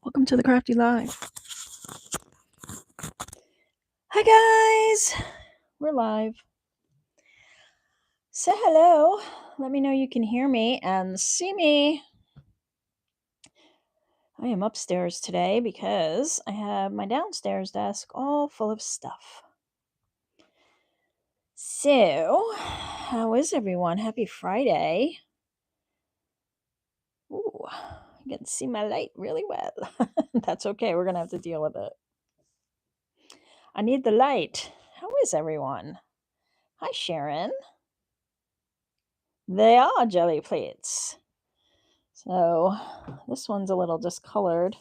Welcome to the Crafty Live. Hi guys, we're live. Say hello. Let me know you can hear me and see me. I am upstairs today because I have my downstairs desk all full of stuff. So, how is everyone? Happy Friday. Ooh, I can see my light really well. That's okay, we're gonna have to deal with it. I need the light. How is everyone? Hi, Sharon. They are jelly plates. So this one's a little discolored.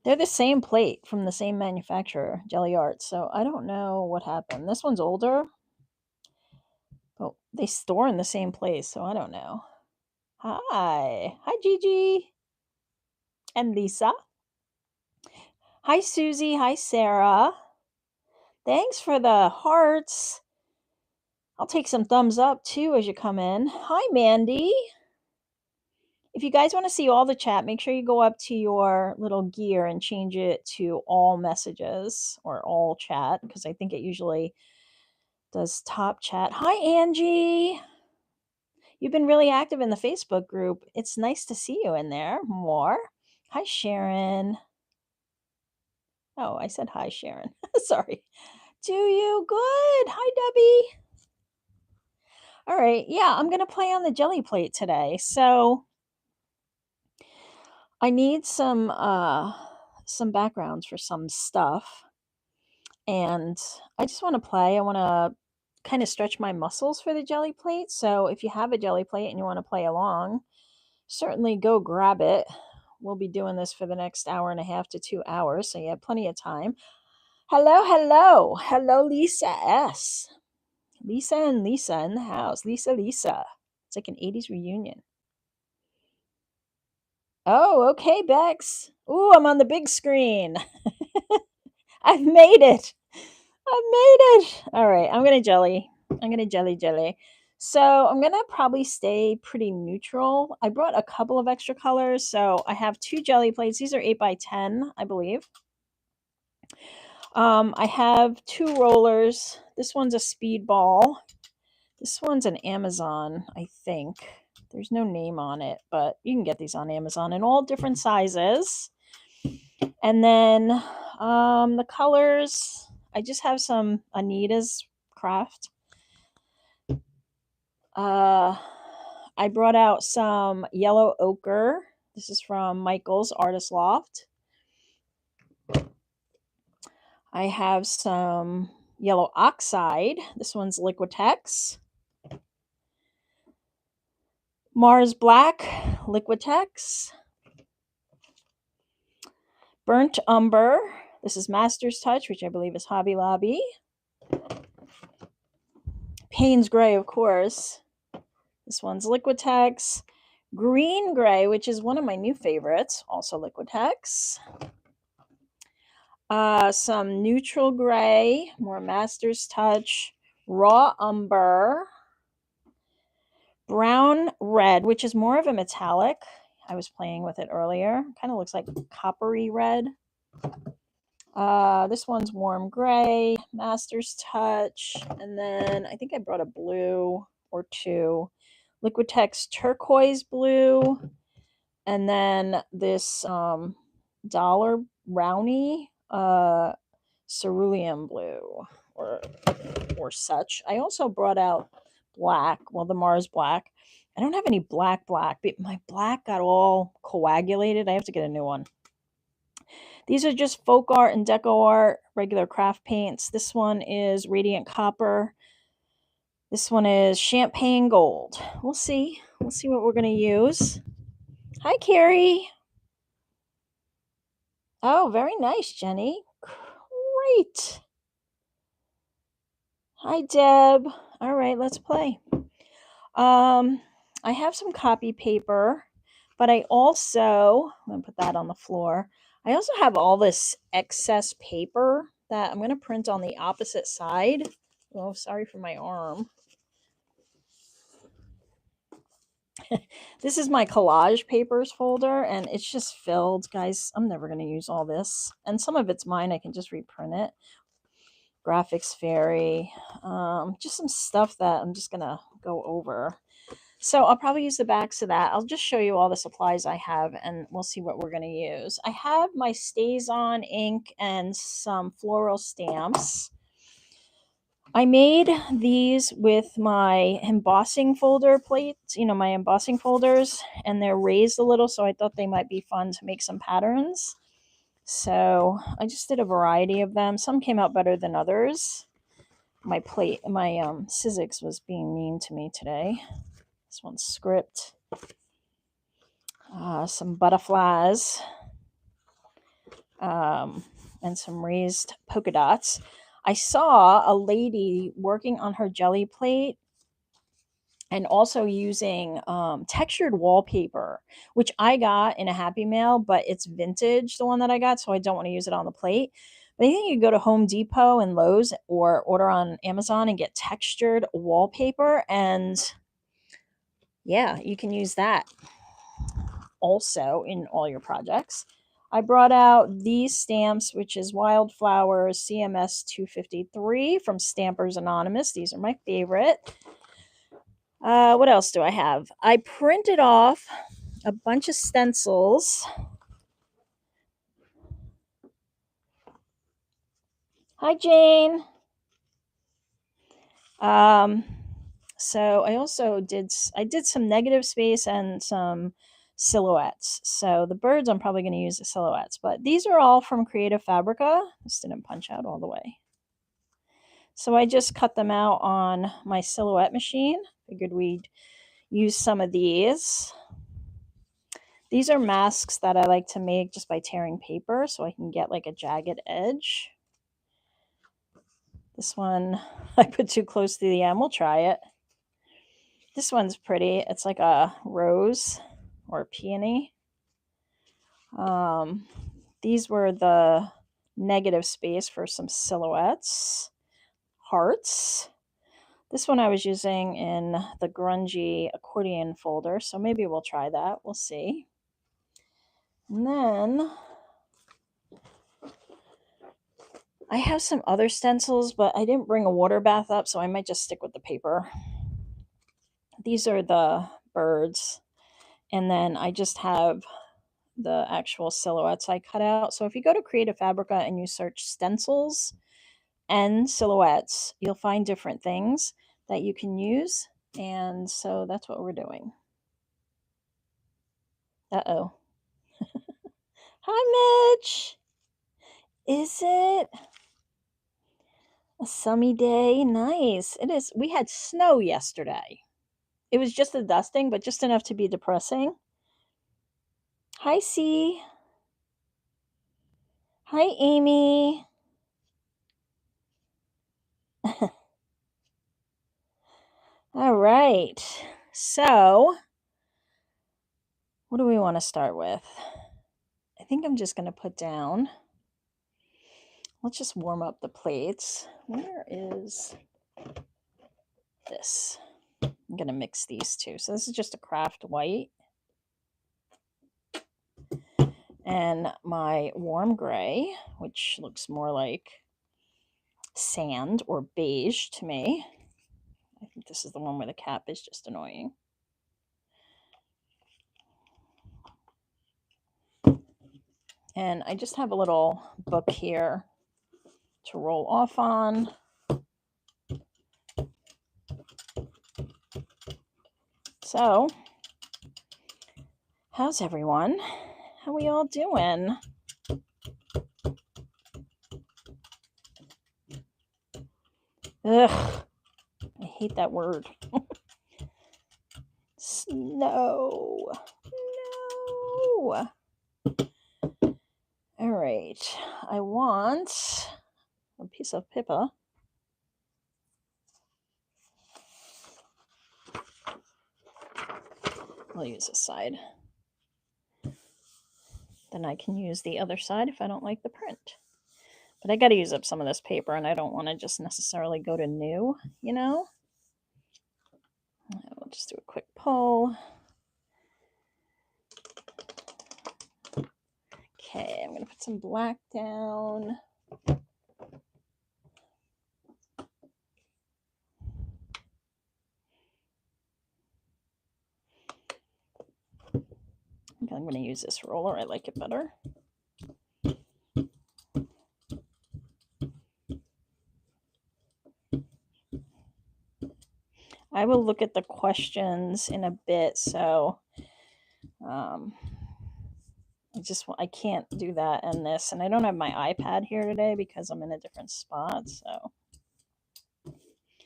They're the same plate from the same manufacturer, Jelly Art. So I don't know what happened. This one's older, but they store in the same place. So I don't know. Hi. Hi, Gigi. And Lisa. Hi, Susie. Hi, Sarah. Thanks for the hearts. I'll take some thumbs up too as you come in. Hi, Mandy. If you guys want to see all the chat, make sure you go up to your little gear and change it to all messages or all chat, because I think it usually does top chat. Hi, Angie. You've been really active in the Facebook group. It's nice to see you in there more. Hi, Sharon. Oh, I said hi, Sharon. Sorry. Do you? Good. Hi, Debbie. All right. Yeah, I'm going to play on the Gelli Plate today. So I need some backgrounds for some stuff, and I just want to play. I want to kind of stretch my muscles for the Gelli Plate. So if you have a Gelli Plate and you want to play along, certainly go grab it. We'll be doing this for the next hour and a half to 2 hours, so you have plenty of time. Hello, Lisa S. Lisa and Lisa in the house. Lisa. It's like an 80s reunion. Oh, okay, Bex. Ooh, I'm on the big screen. I've made it. All right, I'm going to jelly. So I'm going to probably stay pretty neutral. I brought a couple of extra colors. So I have 2 jelly plates. These are 8x10, I believe. I have 2 rollers. This one's a speedball. This one's an Amazon, I think. There's no name on it, but you can get these on Amazon in all different sizes. And then the colors, I just have some Anita's craft. I brought out some yellow ochre. This is from Michael's Artist Loft. I have some yellow oxide. This one's Liquitex. Mars Black, Liquitex. Burnt Umber. This is Master's Touch, which I believe is Hobby Lobby. Payne's Gray, of course. This one's Liquitex. Green Gray, which is one of my new favorites, also Liquitex. Some Neutral Gray, more Master's Touch. Raw Umber. Brown Red, which is more of a metallic. I was playing with it earlier. Kind of looks like coppery red. This one's Warm Gray, Master's Touch, and then I think I brought a blue or 2. Liquitex Turquoise Blue, and then this Dollar Brownie Cerulean Blue or such. I also brought out black, well, the Mars Black. I don't have any black, but my black got all coagulated. I have to get a new one. These are just folk art and deco art, regular craft paints. This one is Radiant Copper. This one is Champagne Gold. We'll see. We'll see what we're going to use. Hi, Carrie. Oh, very nice, Jenny. Great. Hi, Deb. All right, let's play. I have some copy paper, but I also, I'm going to put that on the floor. I also have all this excess paper that I'm going to print on the opposite side. Oh, sorry for my arm. This is my collage papers folder, and it's just filled. Guys, I'm never going to use all this. And some of it's mine. I can just reprint it. Graphics Fairy. Just some stuff that I'm just going to go over. So I'll probably use the backs of that. I'll just show you all the supplies I have, and we'll see what we're going to use. I have my StazOn ink and some floral stamps. I made these with my embossing folder plates, my embossing folders, and they're raised a little, so I thought they might be fun to make some patterns. So I just did a variety of them. Some came out better than others. My Sizzix was being mean to me today. This one's script. Some butterflies. And some raised polka dots. I saw a lady working on her Gelli plate and also using textured wallpaper, which I got in a Happy Mail, but it's vintage, the one that I got, so I don't want to use it on the plate. But I think you go to Home Depot and Lowe's or order on Amazon and get textured wallpaper, and yeah, you can use that also in all your projects. I brought out these stamps, which is Wildflowers CMS 253 from Stampers Anonymous. These are my favorite. What else do I have? I printed off a bunch of stencils. Hi, Jane. So I also did some negative space and some silhouettes. So the birds, I'm probably going to use the silhouettes, but these are all from Creative Fabrica. This didn't punch out all the way. So I just cut them out on my silhouette machine. Figured we'd use some of these. These are masks that I like to make just by tearing paper so I can get like a jagged edge. This one I put too close to the end. We'll try it. This one's pretty. It's like a rose or a peony. These were the negative space for some silhouettes. Hearts. This one I was using in the grungy accordion folder, so maybe we'll try that. We'll see. And then I have some other stencils, but I didn't bring a water bath up, so I might just stick with the paper. These are the birds. And then I just have the actual silhouettes I cut out. So if you go to Creative Fabrica and you search stencils and silhouettes, you'll find different things that you can use. And so that's what we're doing. Uh-oh. Hi, Mitch. Is it a sunny day? Nice. It is. We had snow yesterday. It was just a dusting, but just enough to be depressing. Hi, C. Hi, Amy. All right. So, what do we want to start with? I think I'm just going to put down. Let's just warm up the plates. Where is this? I'm going to mix these two. So this is just a craft white. And my warm gray, which looks more like sand or beige to me. I think this is the one where the cap is just annoying. And I just have a little book here to roll off on. So, how's everyone? How we all doing? Ugh, I hate that word. Snow. No. All right. I want a piece of paper. I'll use this side. Then I can use the other side if I don't like the print. But I got to use up some of this paper, and I don't want to just necessarily go to new, you know? We'll just do a quick pull. Okay, I'm going to put some black down. I'm going to use this roller. I like it better. I will look at the questions in a bit, so I can't do that in this, and I don't have my iPad here today because I'm in a different spot. So,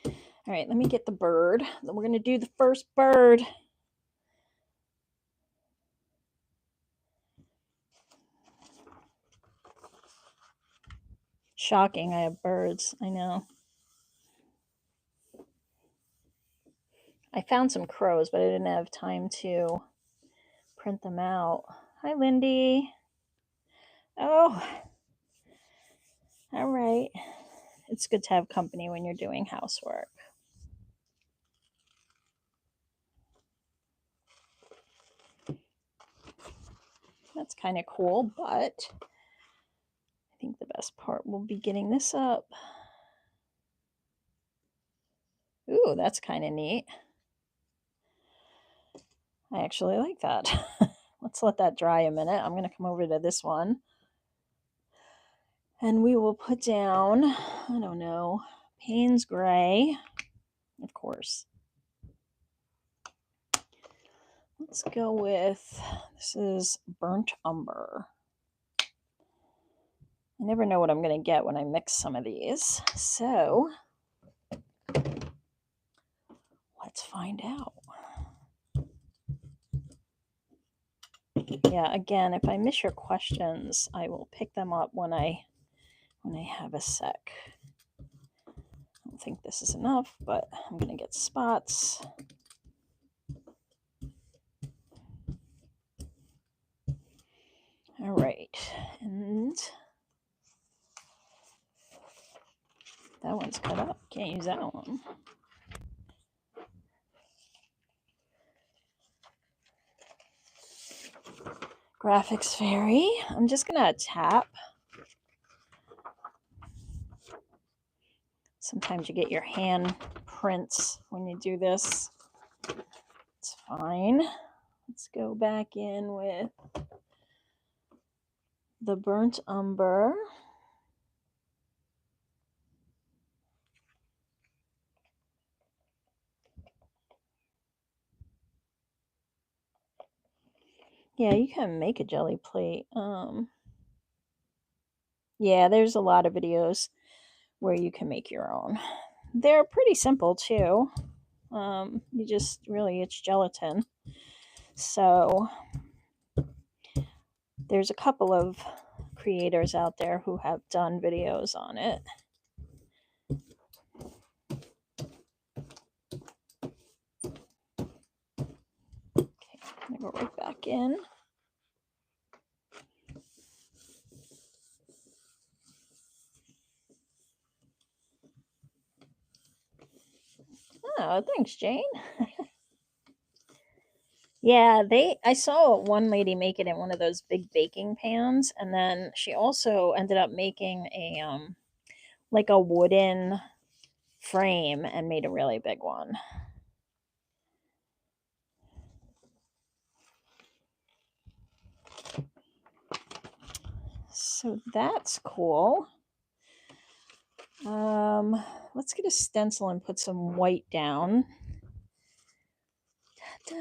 all right, let me get the bird. Then we're going to do the first bird. Shocking, I have birds. I know. I found some crows, but I didn't have time to print them out. Hi, Lindy. Oh, all right. It's good to have company when you're doing housework. That's kind of cool, but I think the best part will be getting this up. Ooh, that's kind of neat. I actually like that. Let's let that dry a minute. I'm going to come over to this one. And we will put down, I don't know, Payne's Gray, of course. Let's go with, this is Burnt Umber. I never know what I'm going to get when I mix some of these. So, let's find out. Yeah, again, if I miss your questions, I will pick them up when I have a sec. I don't think this is enough, but I'm going to get spots. All right, and that one's cut up. Can't use that one. Graphics Fairy. I'm just going to tap. Sometimes you get your hand prints when you do this. It's fine. Let's go back in with the Burnt Umber. Yeah, you can make a Gelli plate. Yeah, there's a lot of videos where you can make your own. They're pretty simple too. You just really, it's gelatin. So there's a couple of creators out there who have done videos on it. Okay, I'm gonna go right back in. Oh, thanks, Jane. Yeah, I saw one lady make it in one of those big baking pans, and then she also ended up making a like a wooden frame and made a really big one. So that's cool. Let's get a stencil and put some white down. Da,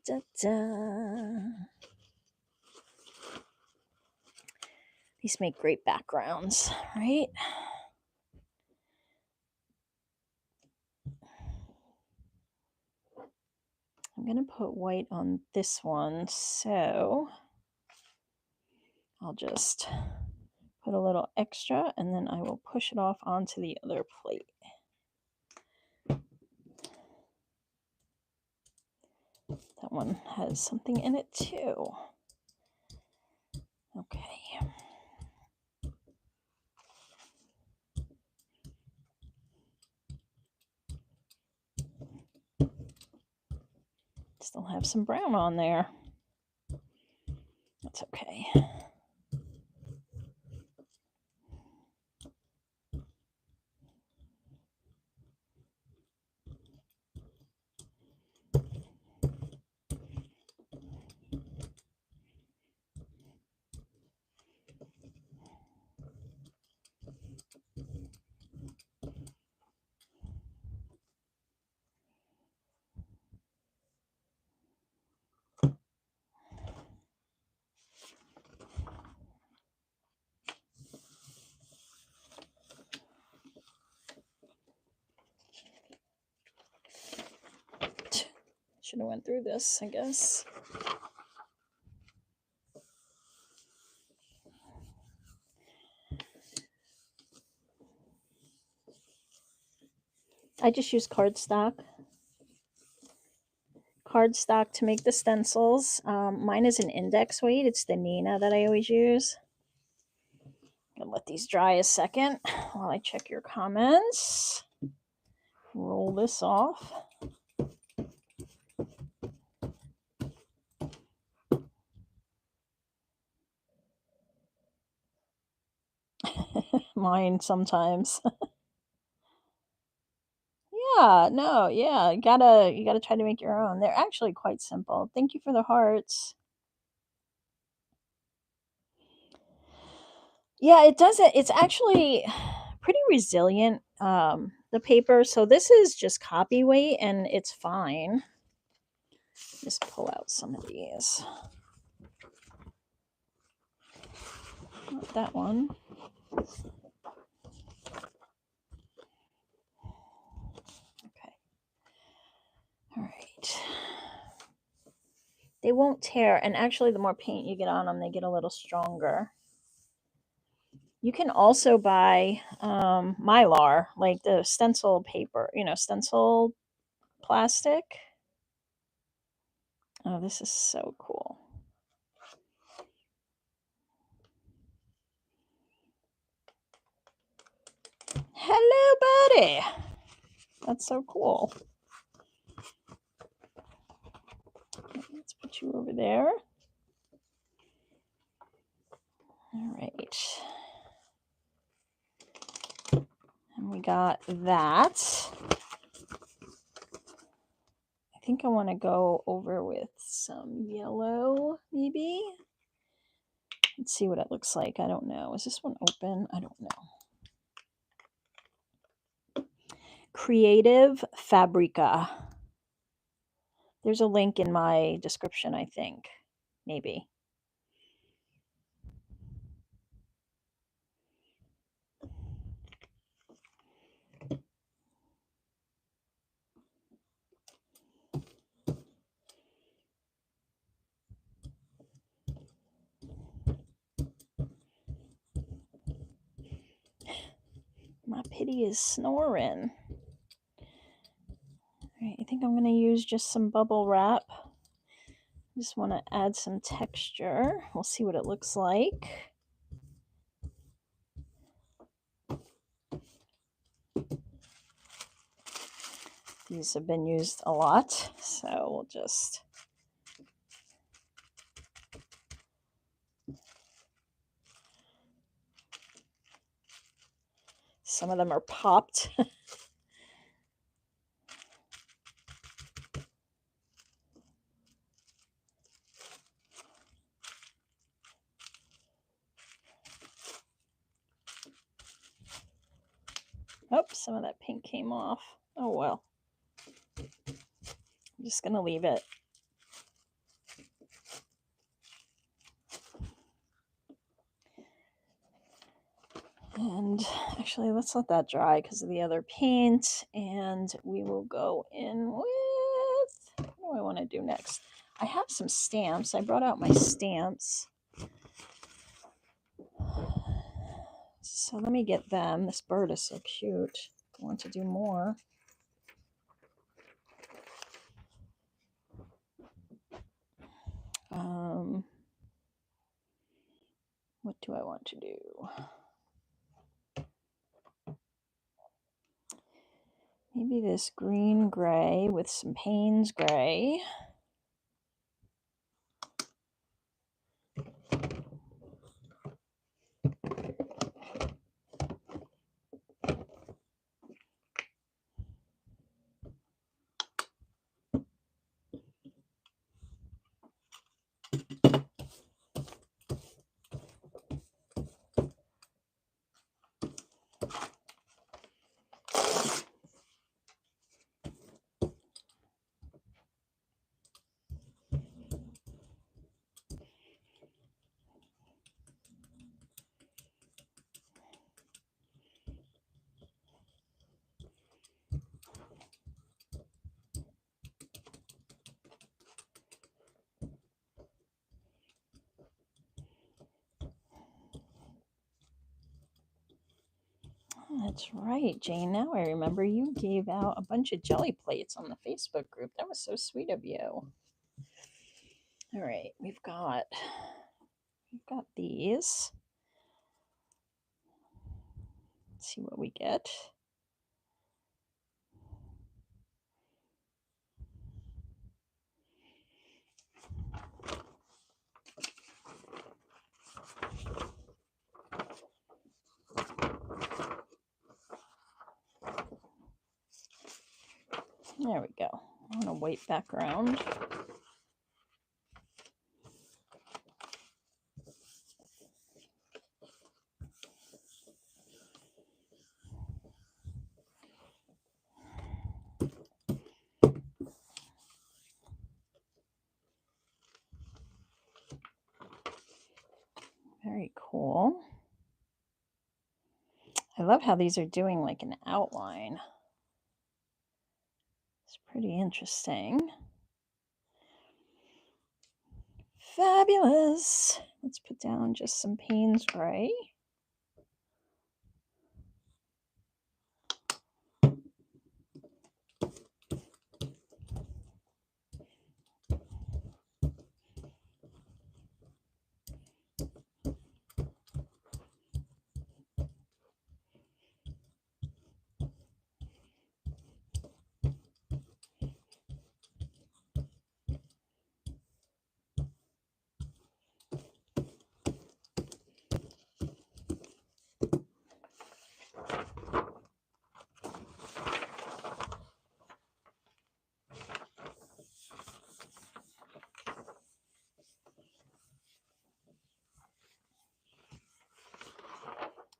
da, da. These make great backgrounds, right? I'm going to put white on this one, so I'll just put a little extra and then I will push it off onto the other plate. That one has something in it too. Okay. Still have some brown on there. That's okay. Should have went through this, I guess. I just use cardstock. Cardstock to make the stencils. Mine is an index weight. It's the Nina that I always use. I'm gonna let these dry a second while I check your comments. Roll this off. Mine sometimes. Yeah, no, yeah, you gotta try to make your own. They're actually quite simple. Thank you for the hearts. Yeah, it doesn't. It's actually pretty resilient. The paper. So this is just copy weight, and it's fine. Just pull out some of these. Not that one. Okay. All right. They won't tear, and actually, the more paint you get on them, they get a little stronger. You can also buy Mylar, like the stencil paper, stencil plastic. Oh, this is so cool. Hello, buddy. That's so cool. Let's put you over there. All right. And we got that. I think I want to go over with some yellow, maybe. Let's see what it looks like. I don't know. Is this one open? I don't know. Creative Fabrica. There's a link in my description, I think. Maybe. My pity is snoring. All right, I think I'm going to use just some bubble wrap. Just want to add some texture. We'll see what it looks like. These have been used a lot, so we'll just... Some of them are popped. Oh, some of that pink came off. Oh, well. I'm just going to leave it. And actually, let's let that dry because of the other paint. And we will go in with... What do I want to do next? I have some stamps. I brought out my stamps. So let me get them. This bird is so cute. I want to do more. What do I want to do? Maybe this green gray with some Payne's gray. That's right, Jane. Now I remember you gave out a bunch of Gelli plates on the Facebook group. That was so sweet of you. All right, we've got these. Let's see what we get. There we go. On a white background. Very cool. I love how these are doing like an outline. It's pretty interesting. Fabulous. Let's put down just some Payne's Gray.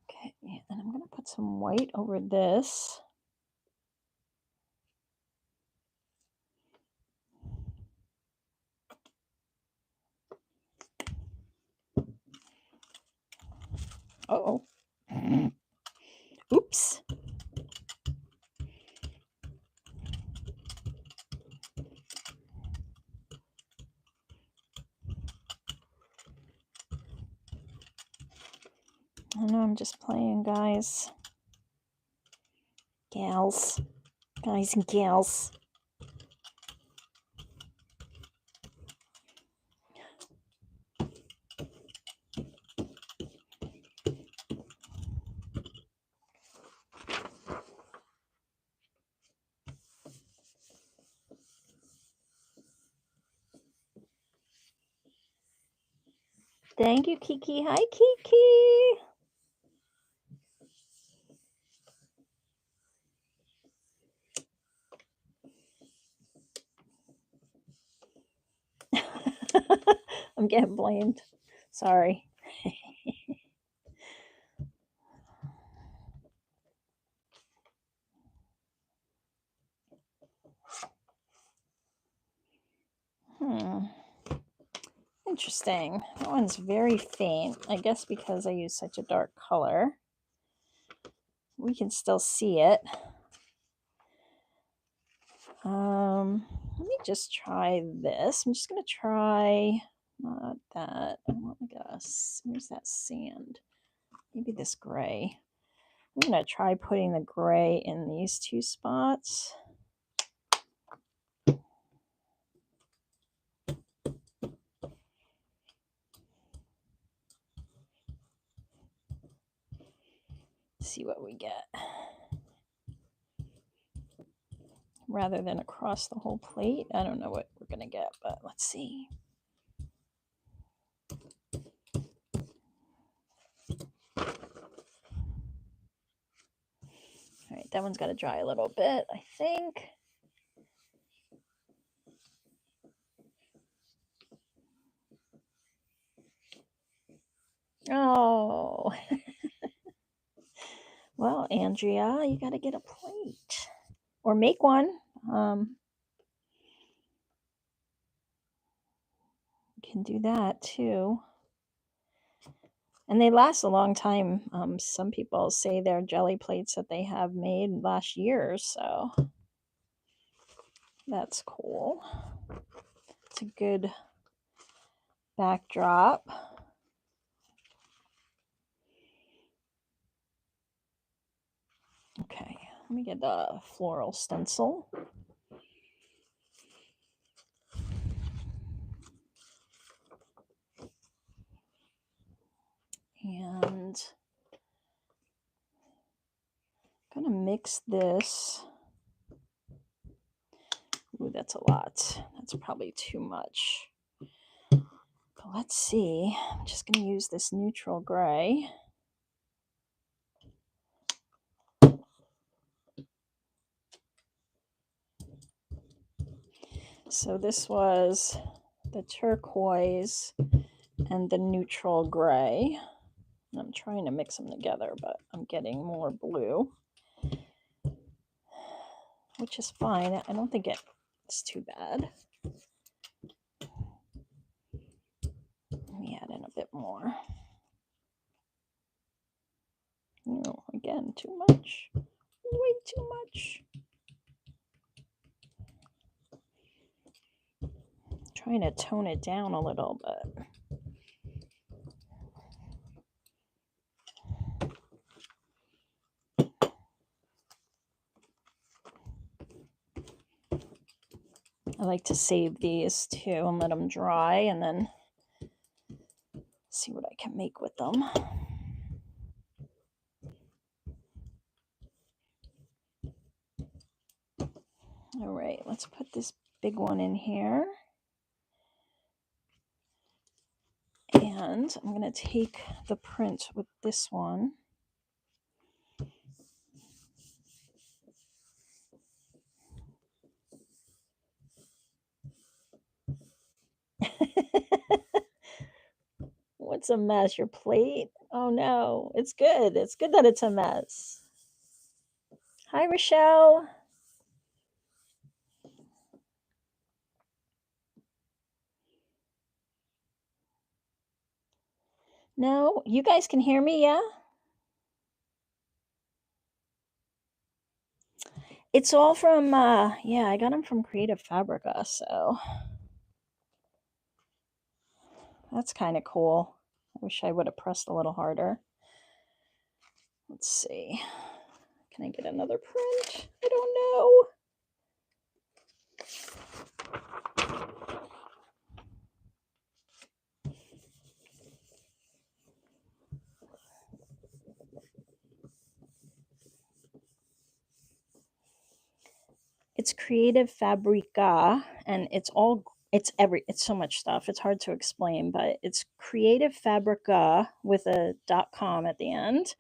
Okay, and I'm going to put some white over this. Uh-oh. Oops. I know I'm just playing, guys. Gals. Guys and gals. Thank you, Kiki. Hi, Kiki. I'm getting blamed. Sorry. Interesting. That one's very faint. I guess because I use such a dark color. We can still see it. Let me just try this. I'm just going to try, not that. I want like a, where's that sand? Maybe this gray. I'm going to try putting the gray in these two spots. See what we get. Rather than across the whole plate. I don't know what we're going to get, but let's see. All right, that one's got to dry a little bit, I think. Oh. Well, Andrea, you got to get a plate. Or make one. You can do that too. And they last a long time. Some people say they're Gelli plates that they have made last year, so that's cool. It's a good backdrop. Okay, let me get a floral stencil. And I'm gonna mix this. Ooh, that's a lot. That's probably too much. But let's see. I'm just gonna use this neutral gray. So this was the turquoise and the neutral gray. I'm trying to mix them together, but I'm getting more blue, which is fine. I don't think it's too bad. Let me add in a bit more. No, again, too much. Way too much. Trying to tone it down a little bit. I like to save these too and let them dry and then see what I can make with them. All right, let's put this big one in here. And I'm going to take the print with this one. What's a mess? Your plate? Oh no, it's good. It's good that it's a mess. Hi, Rochelle. No, you guys can hear me, yeah? It's all from, yeah, I got them from Creative Fabrica, so that's kind of cool. I wish I would have pressed a little harder. Let's see. Can I get another print? I don't know. It's Creative Fabrica, and it's so much stuff. It's hard to explain, but it's Creative Fabrica with a .com at the end.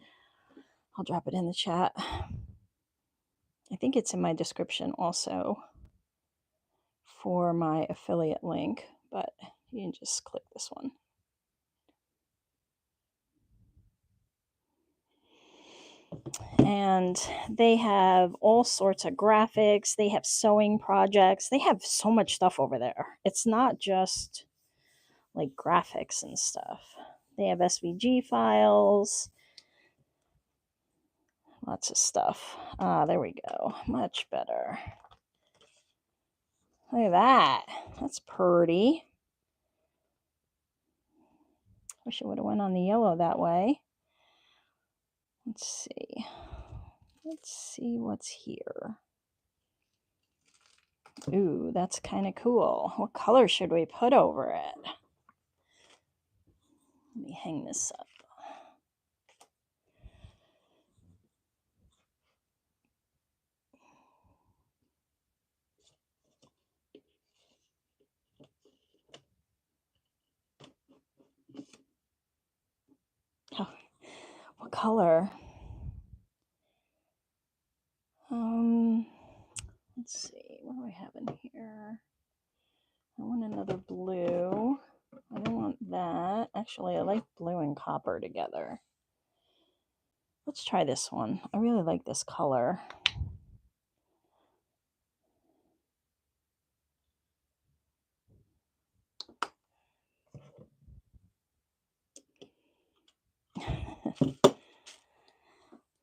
I'll drop it in the chat. I think it's in my description also for my affiliate link, but you can just click this one. And they have all sorts of graphics. They have sewing projects. They have so much stuff over there. It's not just like graphics and stuff. They have SVG files. Lots of stuff. There we go. Much better. Look at that. That's pretty. Wish it would have went on the yellow that way. Let's see. Let's see what's here. Ooh, that's kind of cool. What color should we put over it? Let me hang this up. Oh, what color? Let's see. What do I have in here? I want another blue. I don't want that. Actually, I like blue and copper together. Let's try this one. I really like this color.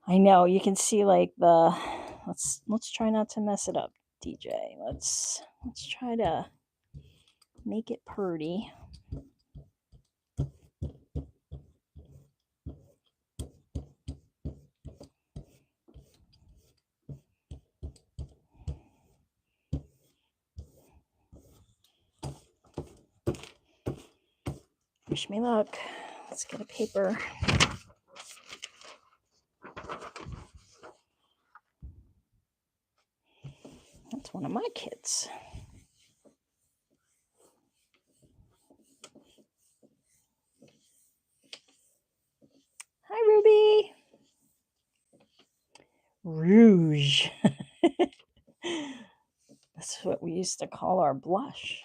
I know, you can see like the let's try not to mess it up, DJ. Let's try to make it pretty. Wish me luck. Let's get a paper. That's one of my kids. Hi, Ruby. Rouge. That's what we used to call our blush.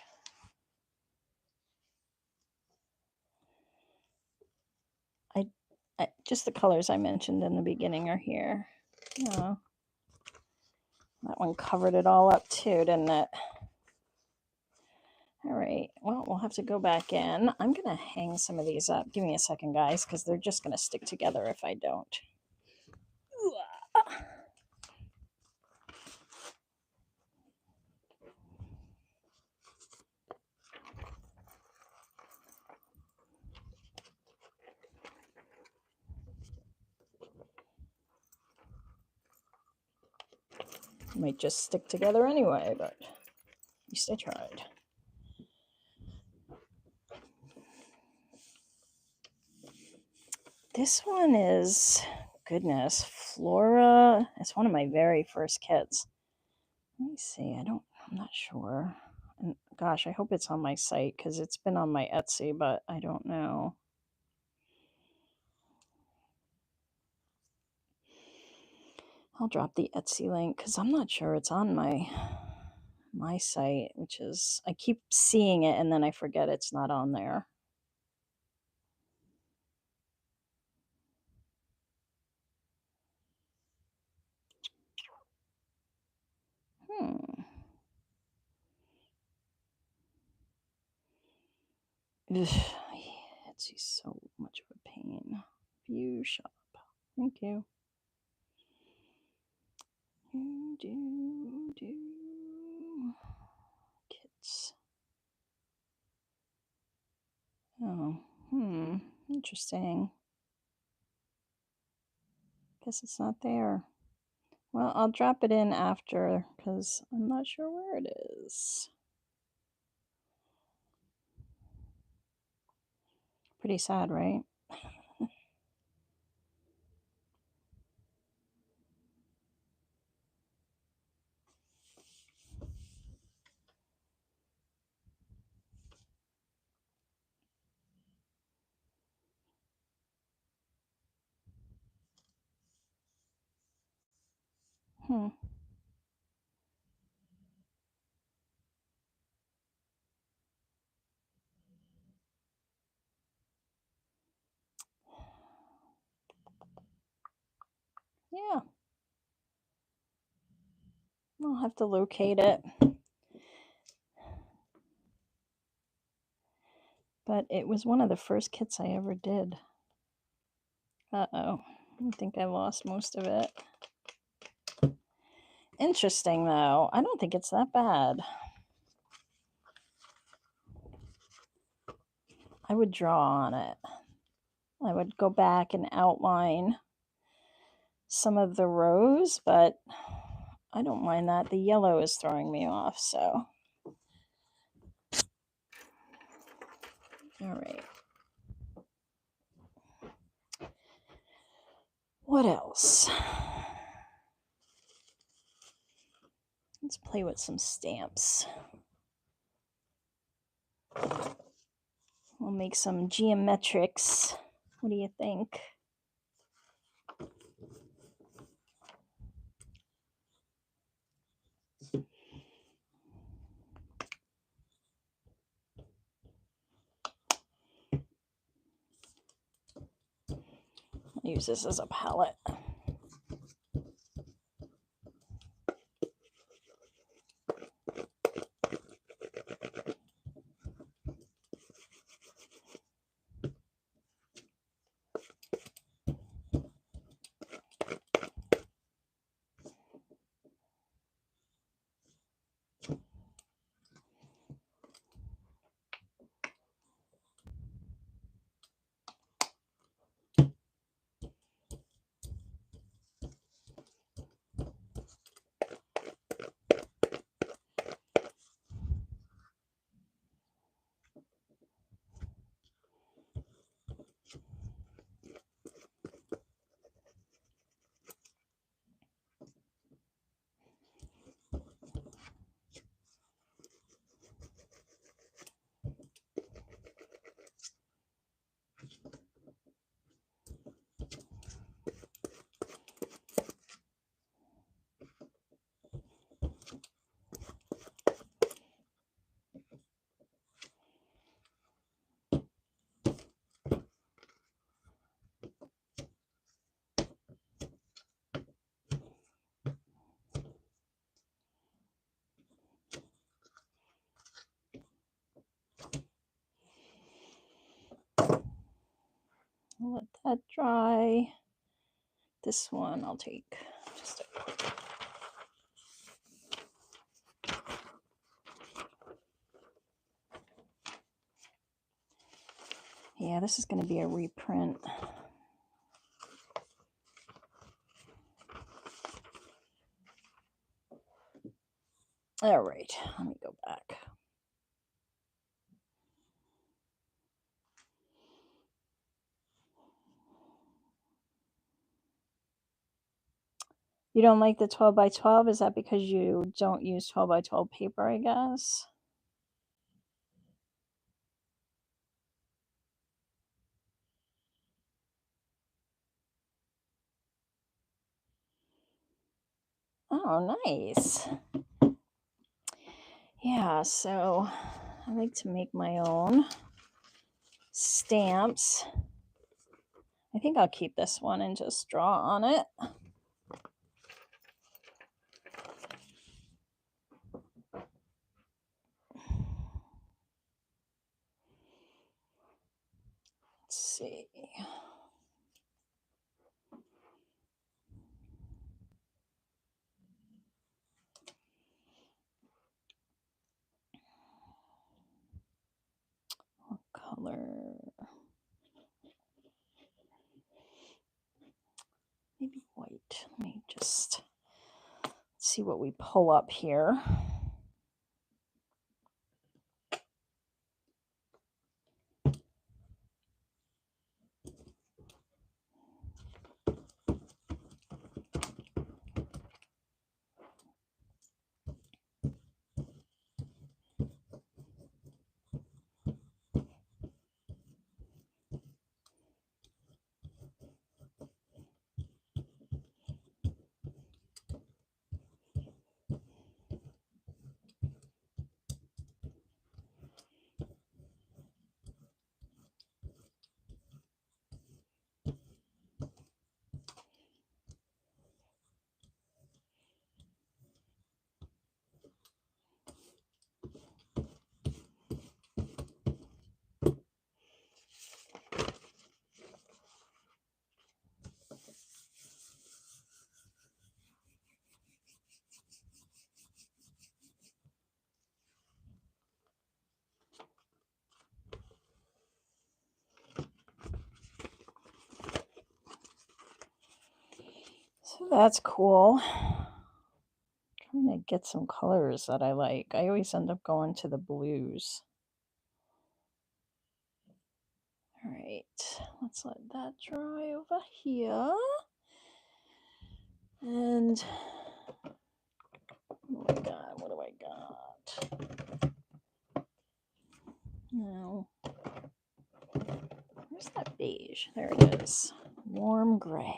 Just the colors I mentioned in the beginning are here. Oh, that one covered it all up too, didn't it? All right, well, we'll have to go back in. I'm going to hang some of these up. Give me a second, guys, because they're just going to stick together if I don't. Might just stick together anyway, but at least I tried. This one is, goodness, Flora. It's one of my very first kits. Let me see. I'm not sure. And gosh, I hope it's on my site because it's been on my Etsy, but I don't know. I'll drop the Etsy link because I'm not sure it's on my site, which is, I keep seeing it and then I forget it's not on there. Etsy's so much of a pain. View shop. Thank you. Kits. Oh, interesting. Guess it's not there. Well, I'll drop it in after because I'm not sure where it is. Pretty sad, right? Yeah. I'll have to locate it. But it was one of the first kits I ever did. Uh-oh. I think I lost most of it. Interesting, though. I don't think it's that bad. I would draw on it. I would go back and outline some of the rows, but I don't mind that. The yellow is throwing me off, so. All right. What else? Let's play with some stamps. We'll make some geometrics. What do you think? I'll use this as a palette. I'll let that dry. This one I'll take just a quick. Yeah, this is going to be a reprint. All right, let me go back. You don't like the 12 by 12? Is that because you don't use 12 by 12 paper, I guess? Oh, nice. Yeah, so I like to make my own stamps. I think I'll keep this one and just draw on it. Let's see. What color? Maybe white. Let me just see what we pull up here. So that's cool. Trying to get some colors that I like. I always end up going to the blues. All right, let's let that dry over here. And oh my God, what do I got? No. Where's that beige? There it is. Warm gray.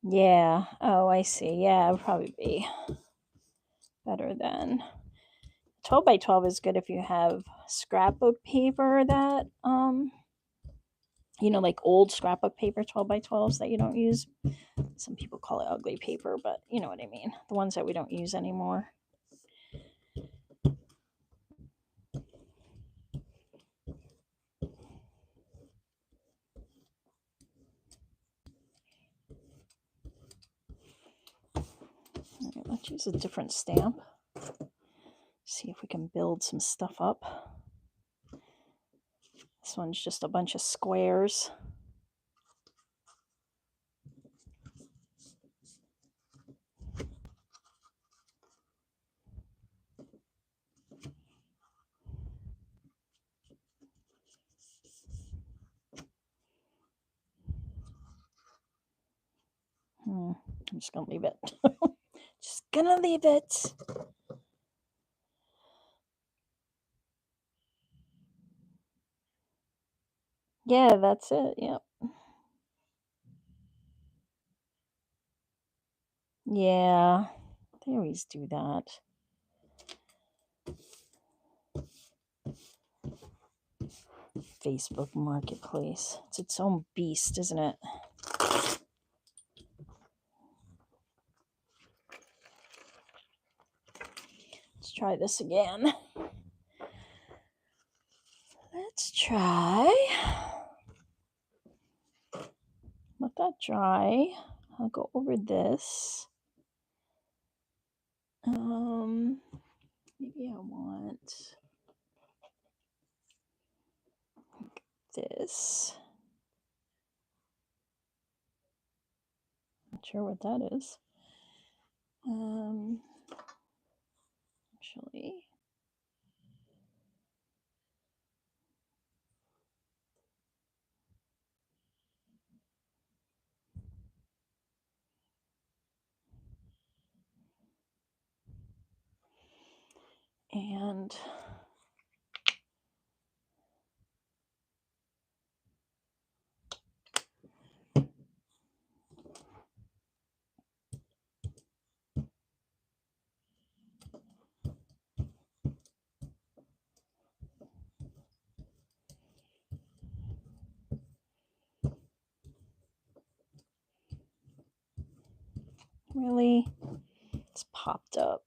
Yeah. Oh, I see. Yeah, it would probably be better than 12 by 12 is good if you have scrapbook paper that you know, like old scrapbook paper 12 by 12s that you don't use. Some people call it ugly paper, but you know what I mean. The ones that we don't use anymore. All right, let's use a different stamp. See if we can build some stuff up. This one's just a bunch of squares. I'm just gonna leave it. Just gonna leave it. Yeah, that's it. Yep. Yeah, they always do that. Facebook Marketplace. It's its own beast, isn't it? Let's try this again. Let's try. Let that dry. I'll go over this. Maybe I want this. Not sure what that is. Actually. And really, it's popped up.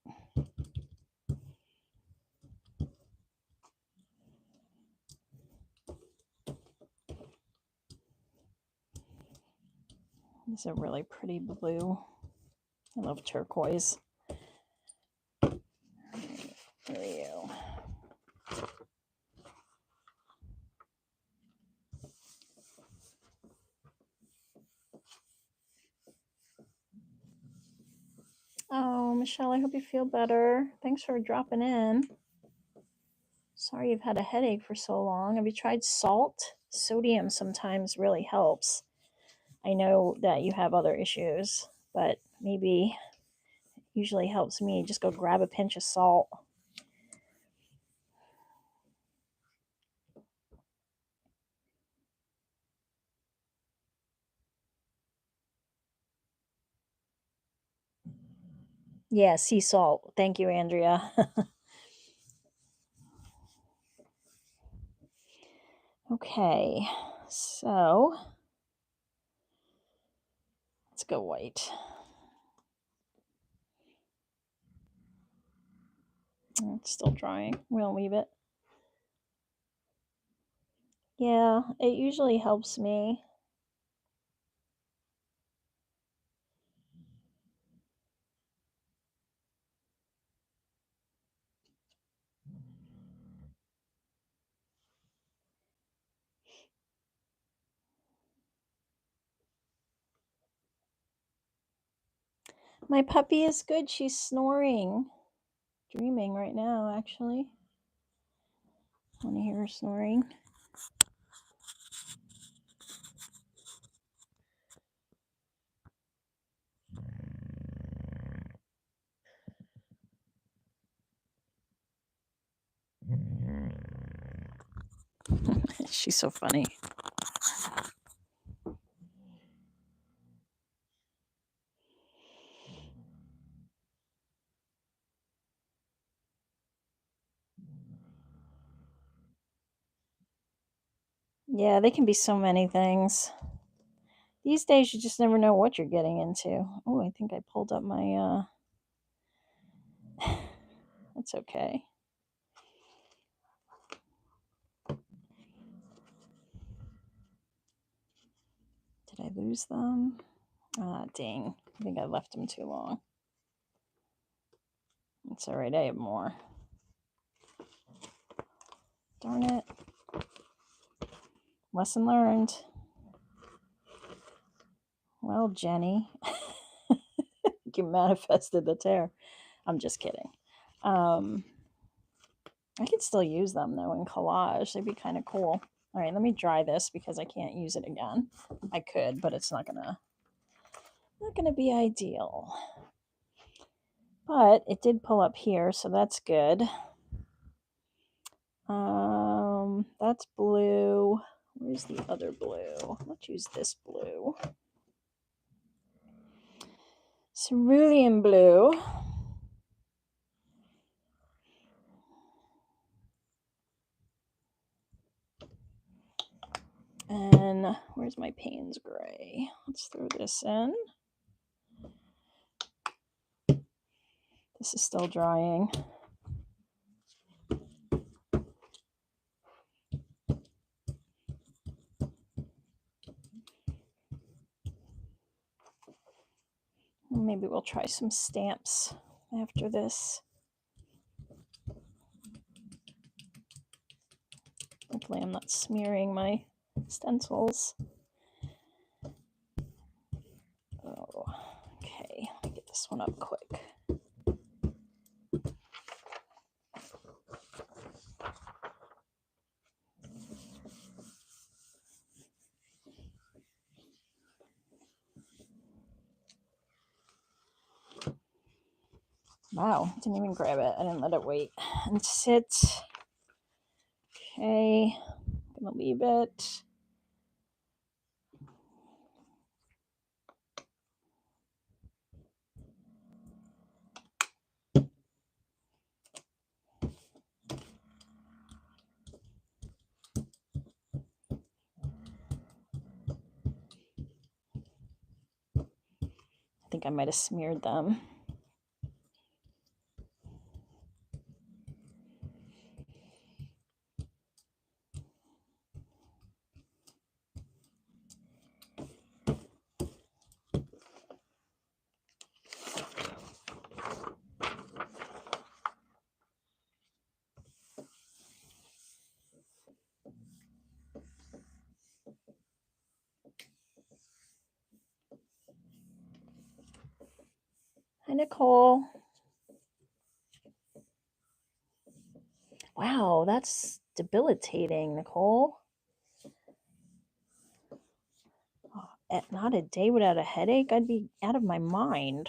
This is a really pretty blue. I love turquoise. There we go. Oh, Michelle, I hope you feel better. Thanks for dropping in. Sorry you've had a headache for so long. Have you tried salt? Sodium sometimes really helps. I know that you have other issues, but maybe usually helps me. Just go grab a pinch of salt. Yeah, sea salt. Thank you, Andrea. Okay, so let's go white. It's still drying. We'll leave it. Yeah, it usually helps me. My puppy is good. She's snoring. Dreaming right now, actually. Want to hear her snoring? She's so funny. Yeah, they can be so many things. These days, you just never know what you're getting into. Oh, I think I pulled up my, That's okay. Did I lose them? Ah, dang. I think I left them too long. It's all right. I have more. Darn it. Lesson learned. Well, Jenny, you manifested the tear. I'm just kidding. I could still use them though in collage. They'd be kind of cool. All right, let me dry this because I can't use it again. I could, but it's not gonna be ideal. But it did pull up here, so that's good. That's blue. Where's the other blue? Let's use this blue. Cerulean blue. And where's my Payne's gray? Let's throw this in. This is still drying. Maybe we'll try some stamps after this. Hopefully I'm not smearing my stencils. Oh, okay, let me get this one up quick. Wow, didn't even grab it. I didn't let it wait and sit. Okay, I'm gonna leave it. I think I might have smeared them. Hi, Nicole. Wow, that's debilitating, Nicole. Oh, not a day without a headache? I'd be out of my mind.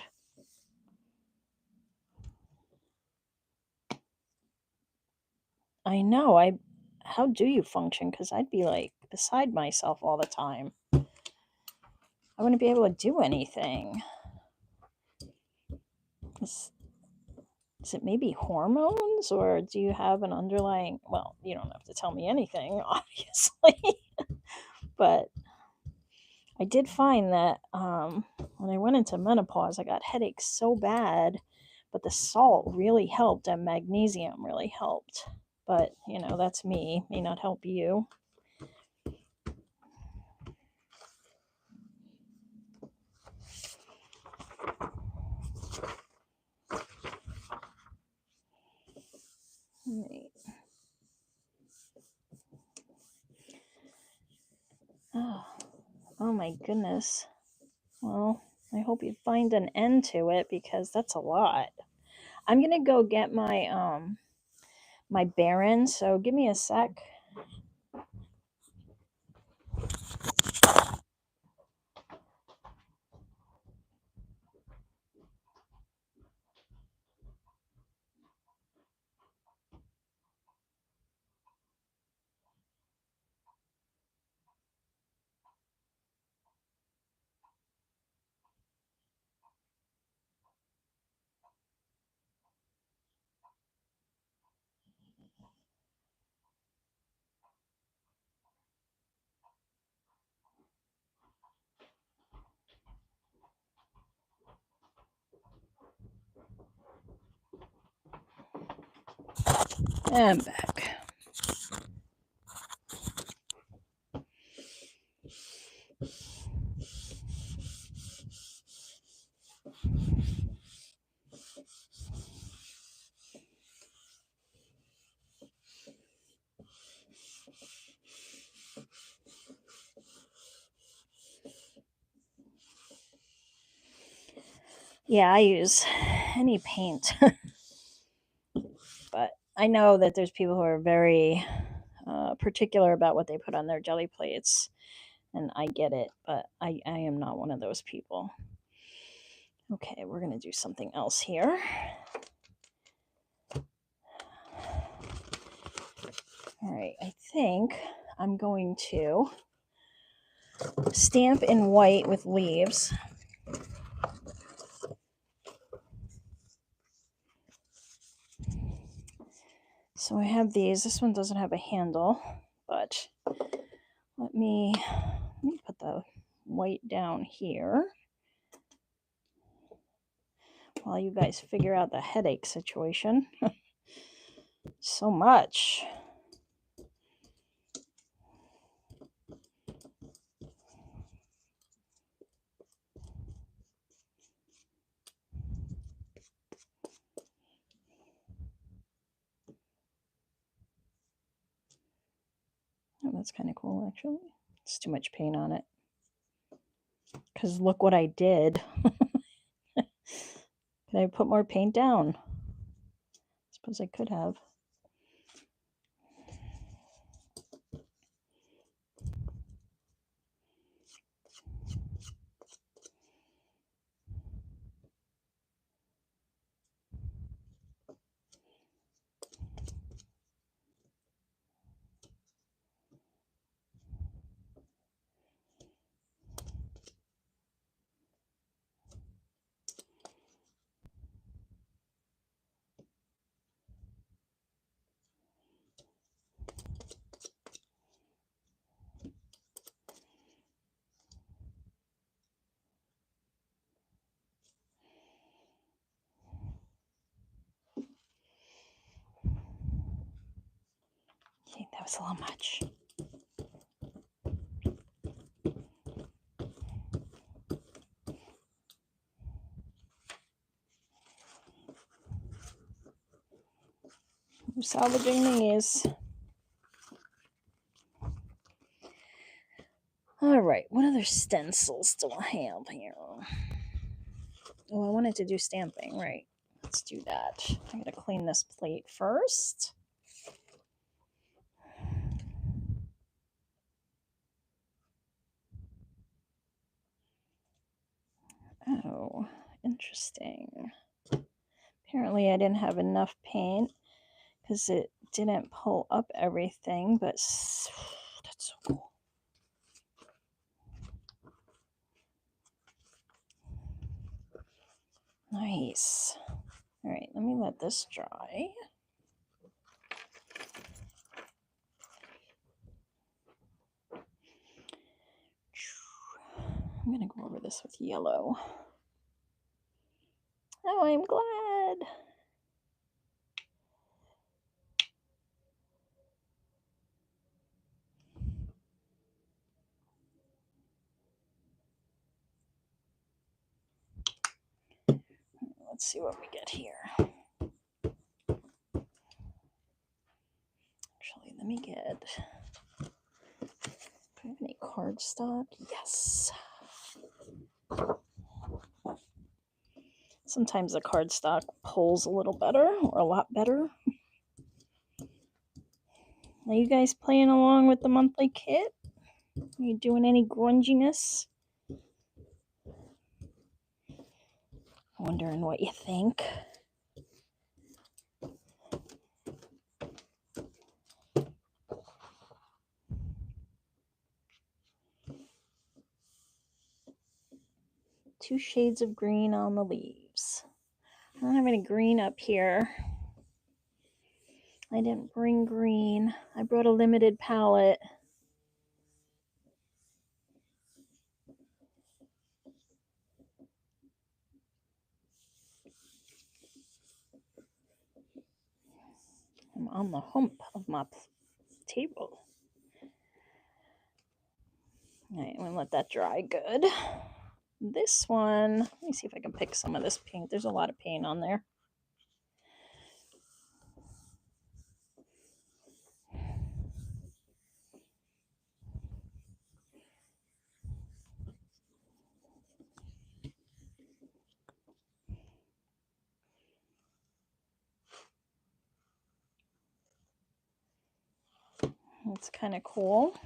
I know. How do you function? Because I'd be like beside myself all the time. I wouldn't be able to do anything. Is it maybe hormones, or do you have an underlying? Well, you don't have to tell me anything, obviously. But I did find that when I went into menopause, I got headaches so bad, but the salt really helped and magnesium really helped. But, you know, that's me. May not help you. Right. Oh my goodness. Well, I hope you find an end to it because that's a lot. I'm gonna go get my bearings, so give me a sec. And I'm back. Yeah, I use any paint. But I know that there's people who are very particular about what they put on their Gelli plates, and I get it, but I am not one of those people. Okay, we're going to do something else here. All right, I think I'm going to stamp in white with leaves. So I have these. This one doesn't have a handle, but let me put the white down here while you guys figure out the headache situation. So much. that's kind of cool, actually. It's too much paint on it. Because look what I did. Could I put more paint down? I suppose I could have. Okay, that was a little much. I'm salvaging these. All right, what other stencils do I have here? Oh, I wanted to do stamping, right? Let's do that. I gotta clean this plate first. Oh, interesting. Apparently I didn't have enough paint because it didn't pull up everything, but that's so cool. Nice. All right, let me let this dry. I'm gonna go over this with yellow. Oh, I'm glad. Let's see what we get here. Actually, let me get. Do I have any cardstock? Yes. Sometimes the cardstock pulls a little better or a lot better. Are you guys playing along with the monthly kit? Are you doing any grunginess? Wondering what you think. Two shades of green on the leaves. I don't have any green up here. I didn't bring green. I brought a limited palette. I'm on the hump of my table. All right, I'm gonna let that dry good. This one, let me see if I can pick some of this paint. There's a lot of paint on there. It's kind of cool.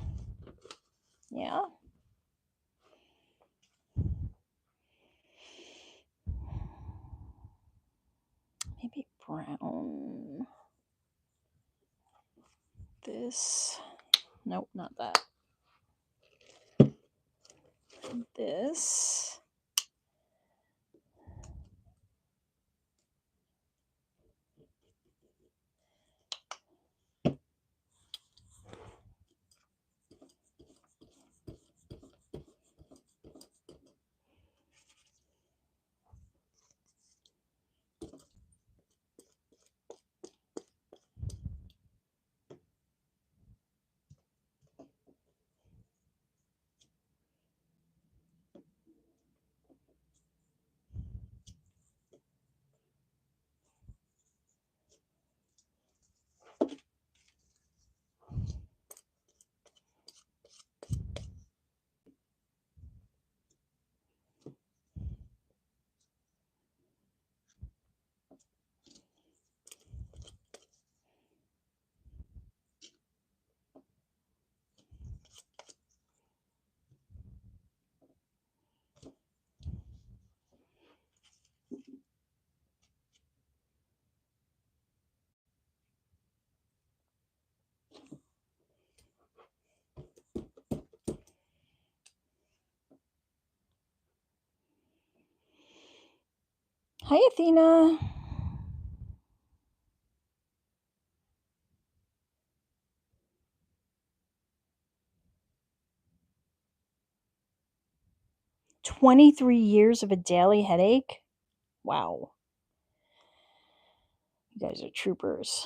Yeah. Maybe brown. This. Nope, not that. This. Hi, Athena. "23 years of a daily headache? Wow. You guys are troopers."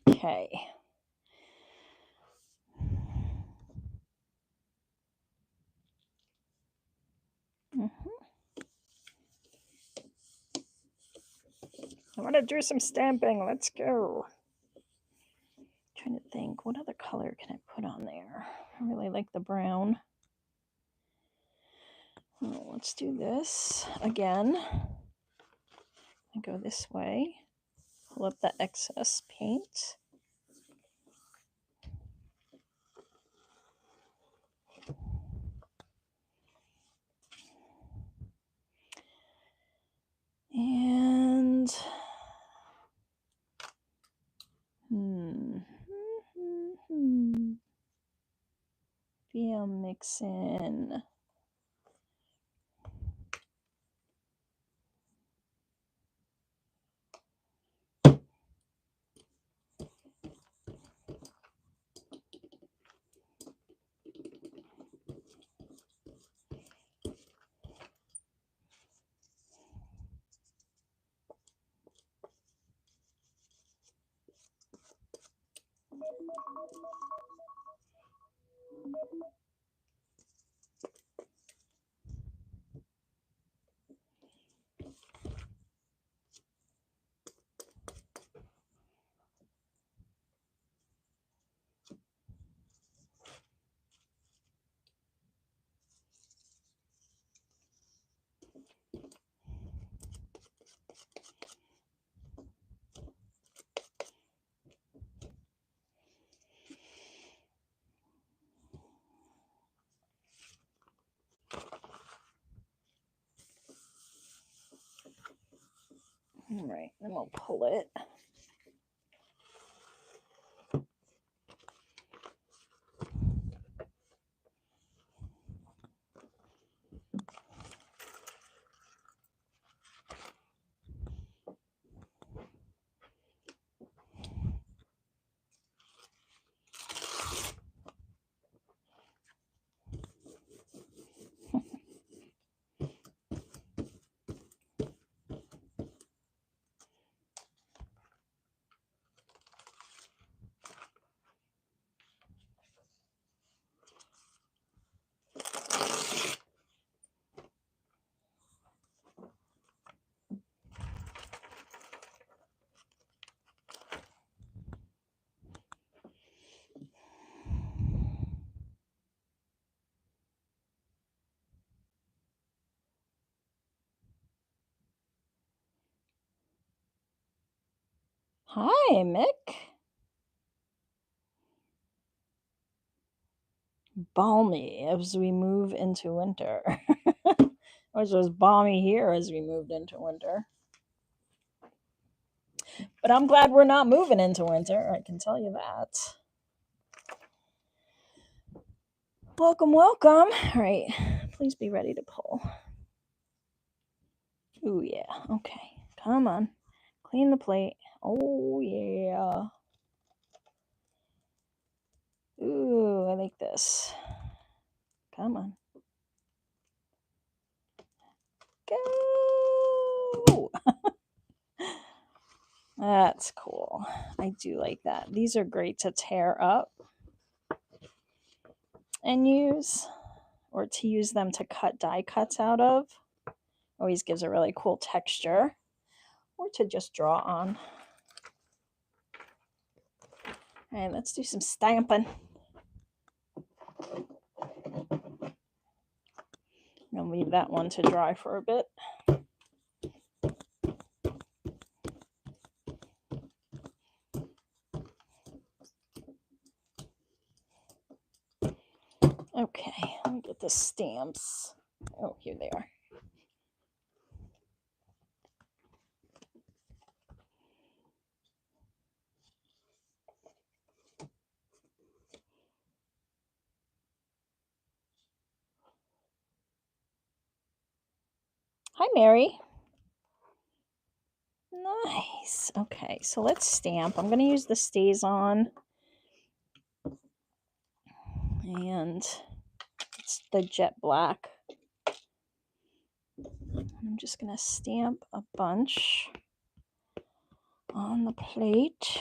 Okay. I want to do some stamping. Let's go. Trying to think, what other color can I put on there? I really like the brown. Oh, let's do this again. And go this way. Pull up the excess paint. And maybe I'll mix in all right, then we'll pull it. Hi, Mick. Balmy as we move into winter. Which was balmy here as we moved into winter. But I'm glad we're not moving into winter, I can tell you that. Welcome, welcome. All right, please be ready to pull. Ooh, yeah. Okay, come on. Clean the plate. Oh, yeah. Ooh, I like this. Come on. Go! That's cool. I do like that. These are great to tear up and use, or to use them to cut die cuts out of. Always gives a really cool texture, or to just draw on. All right, let's do some stamping. I'm gonna leave that one to dry for a bit. Okay, let me get the stamps. Oh, here they are. Hi, Mary. Nice. Okay, so let's stamp. I'm going to use the StazOn. And it's the jet black. I'm just going to stamp a bunch on the plate.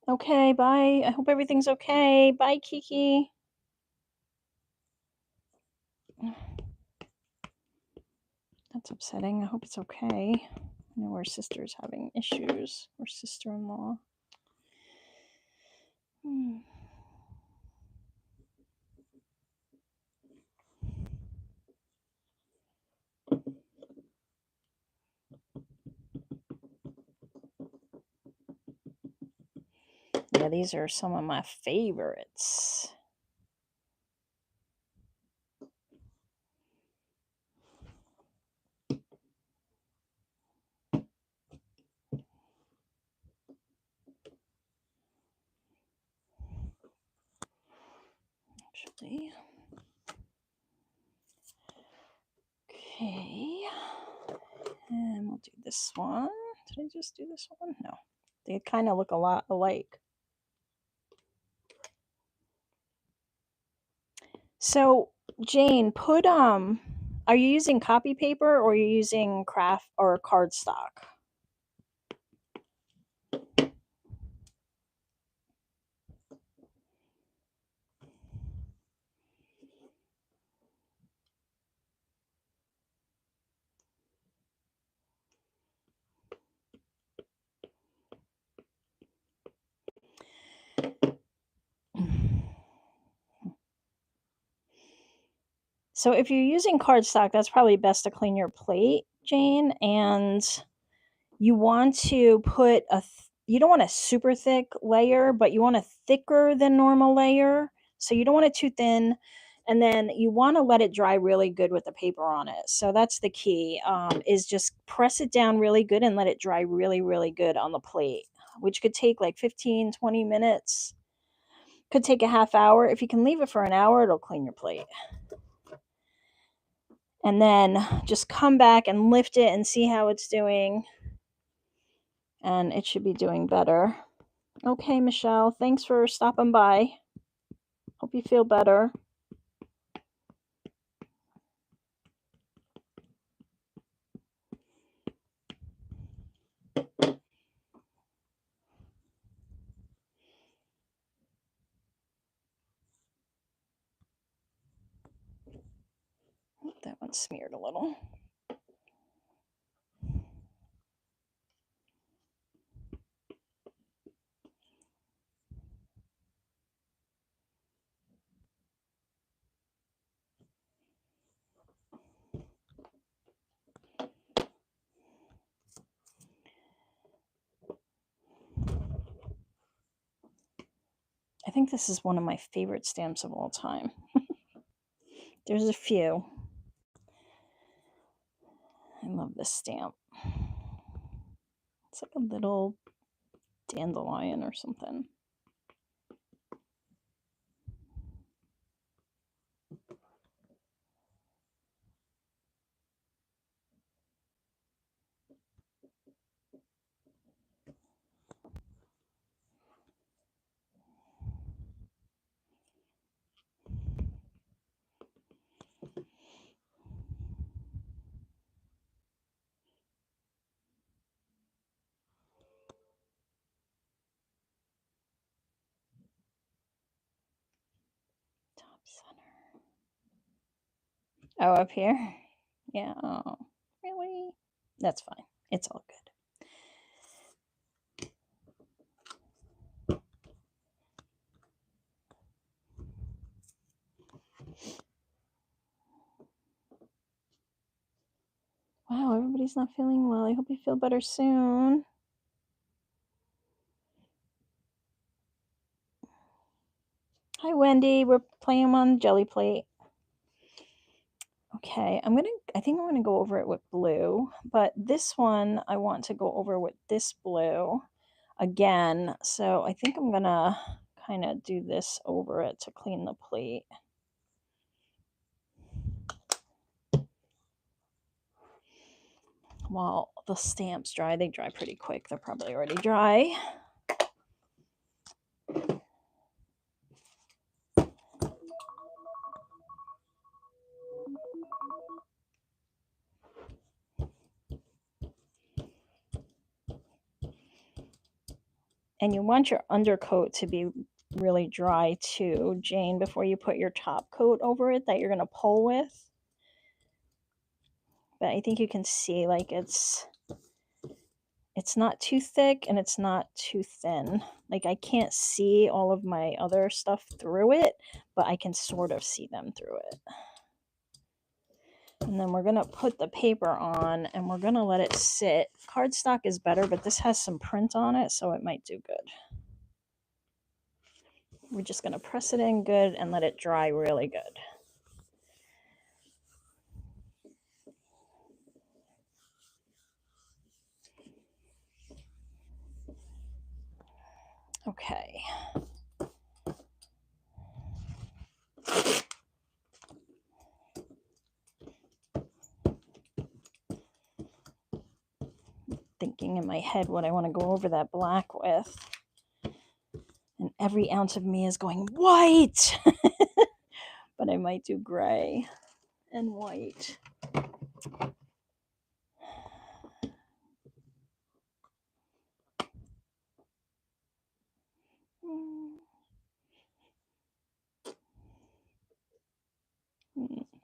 Okay, bye. I hope everything's okay. Bye, Kiki. That's upsetting. I hope it's okay. I know her sister's having issues. Her sister-in-law. Yeah, these are some of my favorites. Actually. Okay. And we'll do this one. Did I just do this one? No. They kind of look a lot alike. So, Jane, put are you using copy paper or are you using craft or cardstock? So if you're using cardstock, that's probably best to clean your plate, Jane. And you want to put you don't want a super thick layer, but you want a thicker than normal layer. So you don't want it too thin. And then you want to let it dry really good with the paper on it. So that's the key, is just press it down really good and let it dry really, really good on the plate, which could take like 15, 20 minutes. Could take a half hour. If you can leave it for an hour, it'll clean your plate. And then just come back and lift it and see how it's doing. And it should be doing better. Okay, Michelle, thanks for stopping by. Hope you feel better. That one smeared a little. I think this is one of my favorite stamps of all time. There's a few. I love this stamp. It's like a little dandelion or something. Top center. Oh, up here? Yeah. Oh, really? That's fine. It's all good. Daddy's not feeling well. I hope you feel better soon. Hi, Wendy. We're playing on Gelli Playe. Okay, I think I'm gonna go over it with blue, but this one I want to go over with this blue again. So I think I'm gonna kind of do this over it to clean the plate. While the stamps dry, they dry pretty quick. They're probably already dry. And you want your undercoat to be really dry too, Jane, before you put your top coat over it that you're going to pull with. But I think you can see like it's not too thick and it's not too thin. Like I can't see all of my other stuff through it, but I can sort of see them through it. And then we're going to put the paper on and we're going to let it sit. Cardstock is better, but this has some print on it, so it might do good. We're just going to press it in good and let it dry really good. Okay. Thinking in my head what I want to go over that black with. And every ounce of me is going white. But I might do gray and white.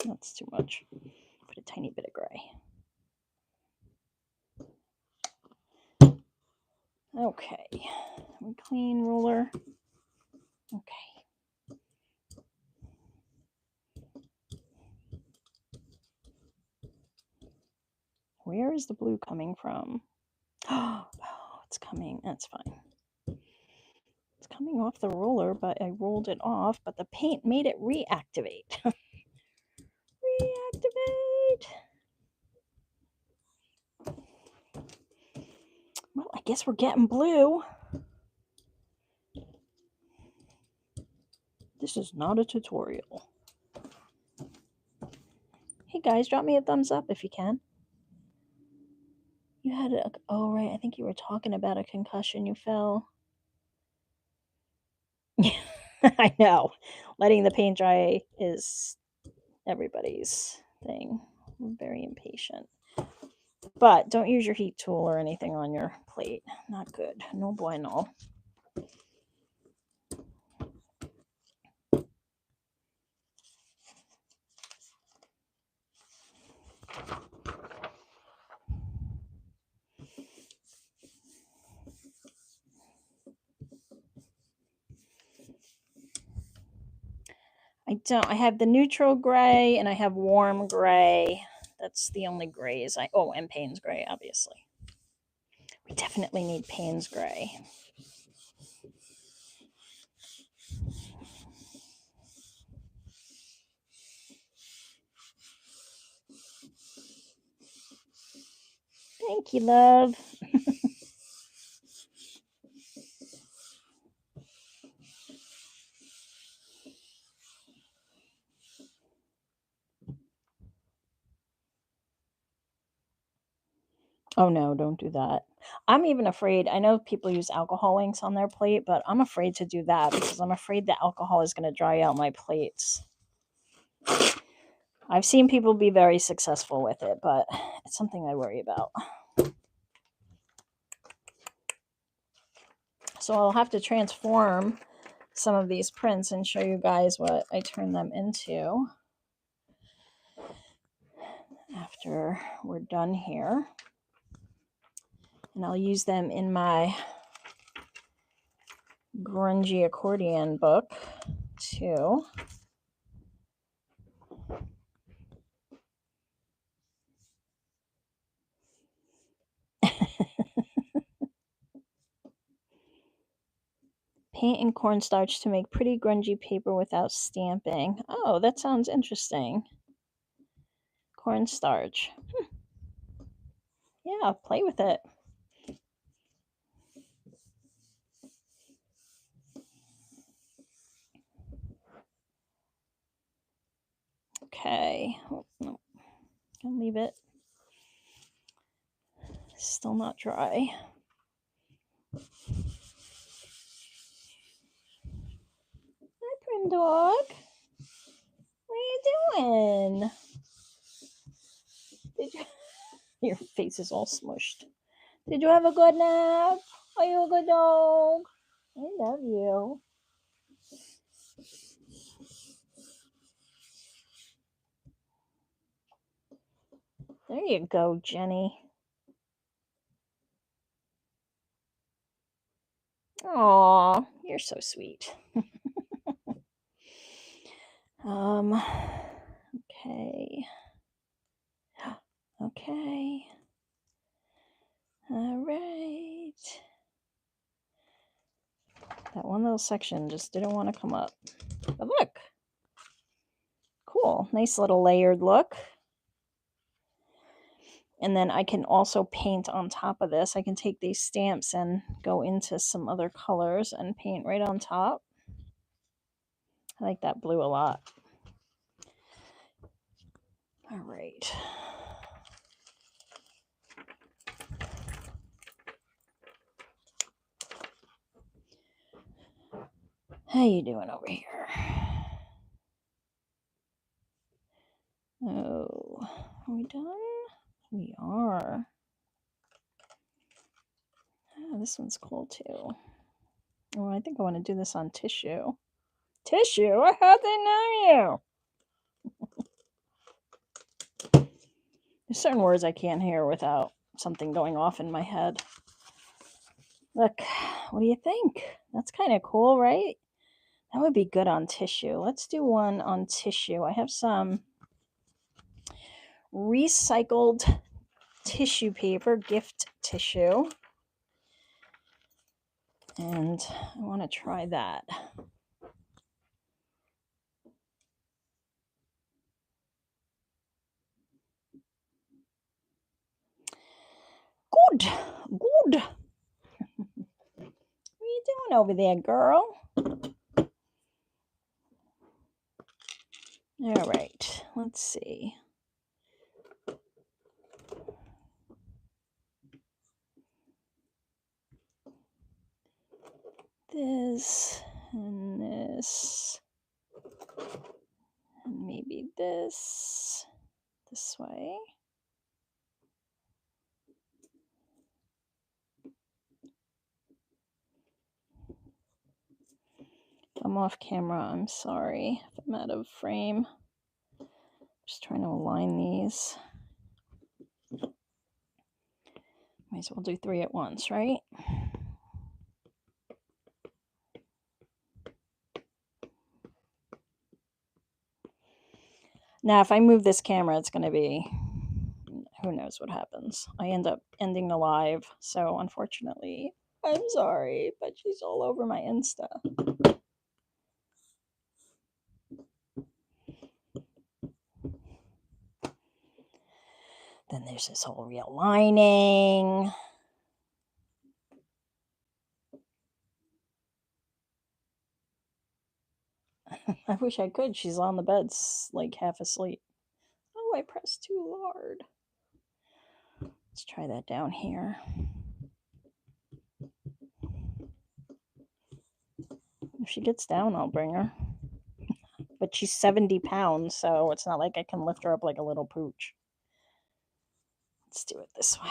That's too much. Put a tiny bit of gray. Okay. Clean ruler. Okay. Where is the blue coming from? Oh, it's coming. That's fine. It's coming off the roller, but I rolled it off, but the paint made it reactivate. Reactivate. Well, I guess we're getting blue. This is not a tutorial. Hey guys, drop me a thumbs up if you can. You had a, oh right, I think you were talking about a concussion you fell. I know. Letting the paint dry is everybody's thing. I'm very impatient. But don't use your heat tool or anything on your plate. Not good. No bueno. I have the neutral gray and I have warm gray. That's the only grays and Payne's gray, obviously. We definitely need Payne's gray. Thank you, love. Oh no, don't do that. I'm even afraid. I know people use alcohol inks on their plate, but I'm afraid to do that because I'm afraid the alcohol is going to dry out my plates. I've seen people be very successful with it, but it's something I worry about. So I'll have to transform some of these prints and show you guys what I turn them into after we're done here. And I'll use them in my grungy accordion book too. Paint and cornstarch to make pretty grungy paper without stamping. Oh, that sounds interesting. Cornstarch. Yeah, play with it. Okay. Oh, no. Gonna leave it. Still not dry. Hi, Prim Dog. What are you doing? Did you... Your face is all smushed. Did you have a good nap? Are you a good dog? I love you. There you go, Jenny. Aw, you're so sweet. Okay. Okay. All right. That one little section just didn't want to come up. But look. Cool. Nice little layered look. And then I can also paint on top of this. I can take these stamps and go into some other colors and paint right on top. I like that blue a lot. All right. How you doing over here? Oh, are we done? We are. Oh, this one's cool too. Oh, I think I want to do this on tissue. Tissue? How'd they know you? There's certain words I can't hear without something going off in my head. Look, what do you think? That's kind of cool, right? That would be good on tissue. Let's do one on tissue. I have some recycled tissue paper, gift tissue. And I want to try that. Good, good. What are you doing over there, girl? All right, let's see. This and this. And maybe this way. I'm off camera, I'm sorry if I'm out of frame. Just trying to align these. Might as well do 3 at once, right? Now, if I move this camera, it's going to be, who knows what happens. I end up ending the live, so unfortunately, I'm sorry, but she's all over my Insta. Then there's this whole realigning. I wish I could. She's on the bed, like half asleep. Oh, I pressed too hard. Let's try that down here. If she gets down, I'll bring her. But she's 70 pounds, so it's not like I can lift her up like a little pooch. Let's do it this way.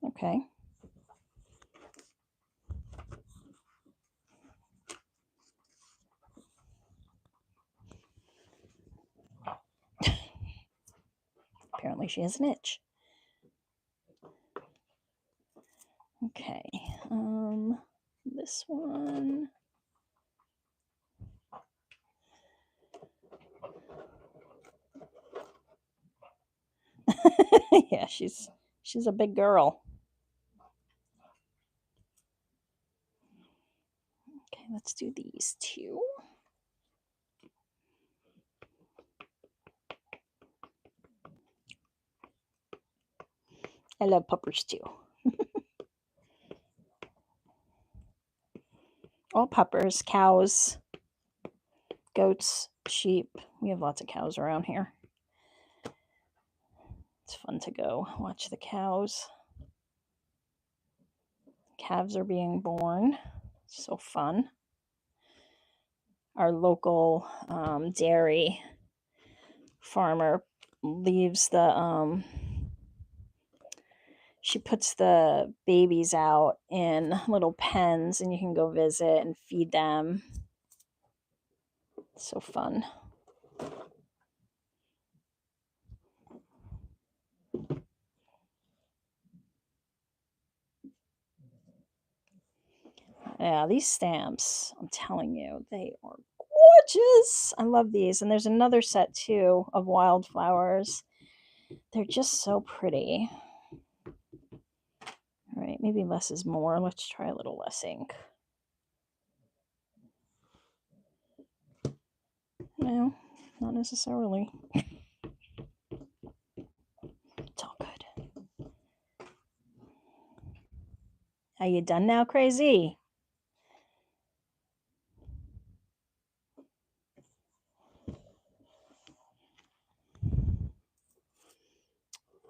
Okay. Apparently she has an itch. Okay. This one. Yeah, she's a big girl. Okay, let's do these two. I love puppers too. All puppers, cows, goats, sheep. We have lots of cows around here. It's fun to go watch the cows. Calves are being born. So fun. Our local dairy farmer leaves the she puts the babies out in little pens and you can go visit and feed them. So fun. Yeah, these stamps, I'm telling you, they are gorgeous. I love these. And there's another set too of wildflowers. They're just so pretty. All right, maybe less is more. Let's try a little less ink. No, not necessarily. It's all good. Are you done now, crazy?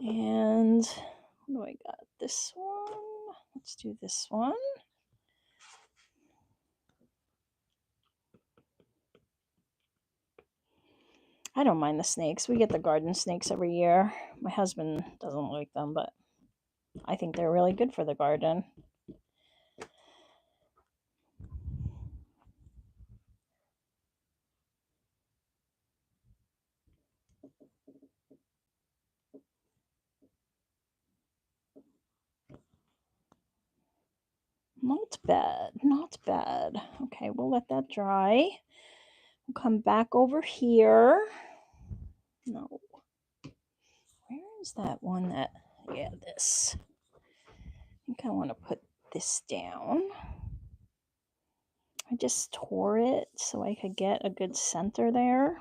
And what do I got? This one. Let's do this one. I don't mind the snakes. We get the garden snakes every year. My husband doesn't like them, but I think they're really good for the garden. Not bad, not bad. Okay, we'll let that dry. We'll come back over here. No. Where is that one that, yeah, this. I think I want to put this down. I just tore it so I could get a good center there.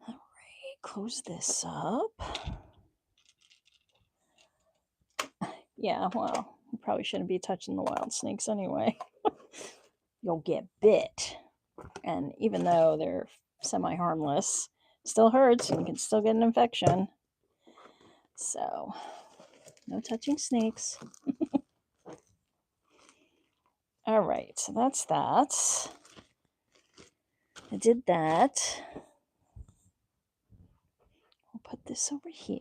All right, close this up. Yeah, well, you probably shouldn't be touching the wild snakes anyway. You'll get bit. And even though they're semi-harmless, still hurts and you can still get an infection. So, no touching snakes. All right, so that's that. I did that. We'll put this over here.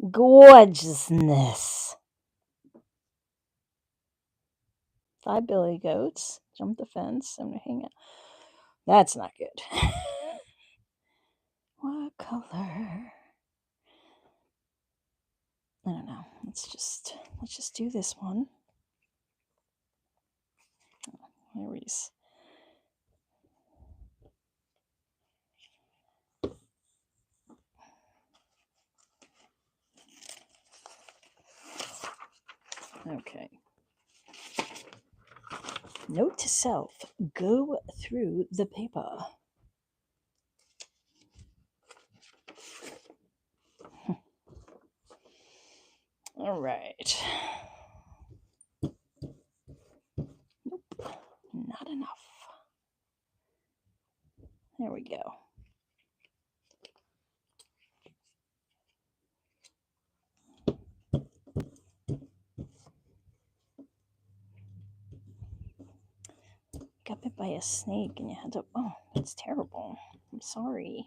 Gorgeousness. 5 billy goats jumped the fence. I'm gonna hang it. That's not good. What color? I don't know. Let's just do this one. There we go. Okay. Note to self, go through the paper. All right. Nope, not enough. There we go. Got bit by a snake and you had to, oh, that's terrible. I'm sorry.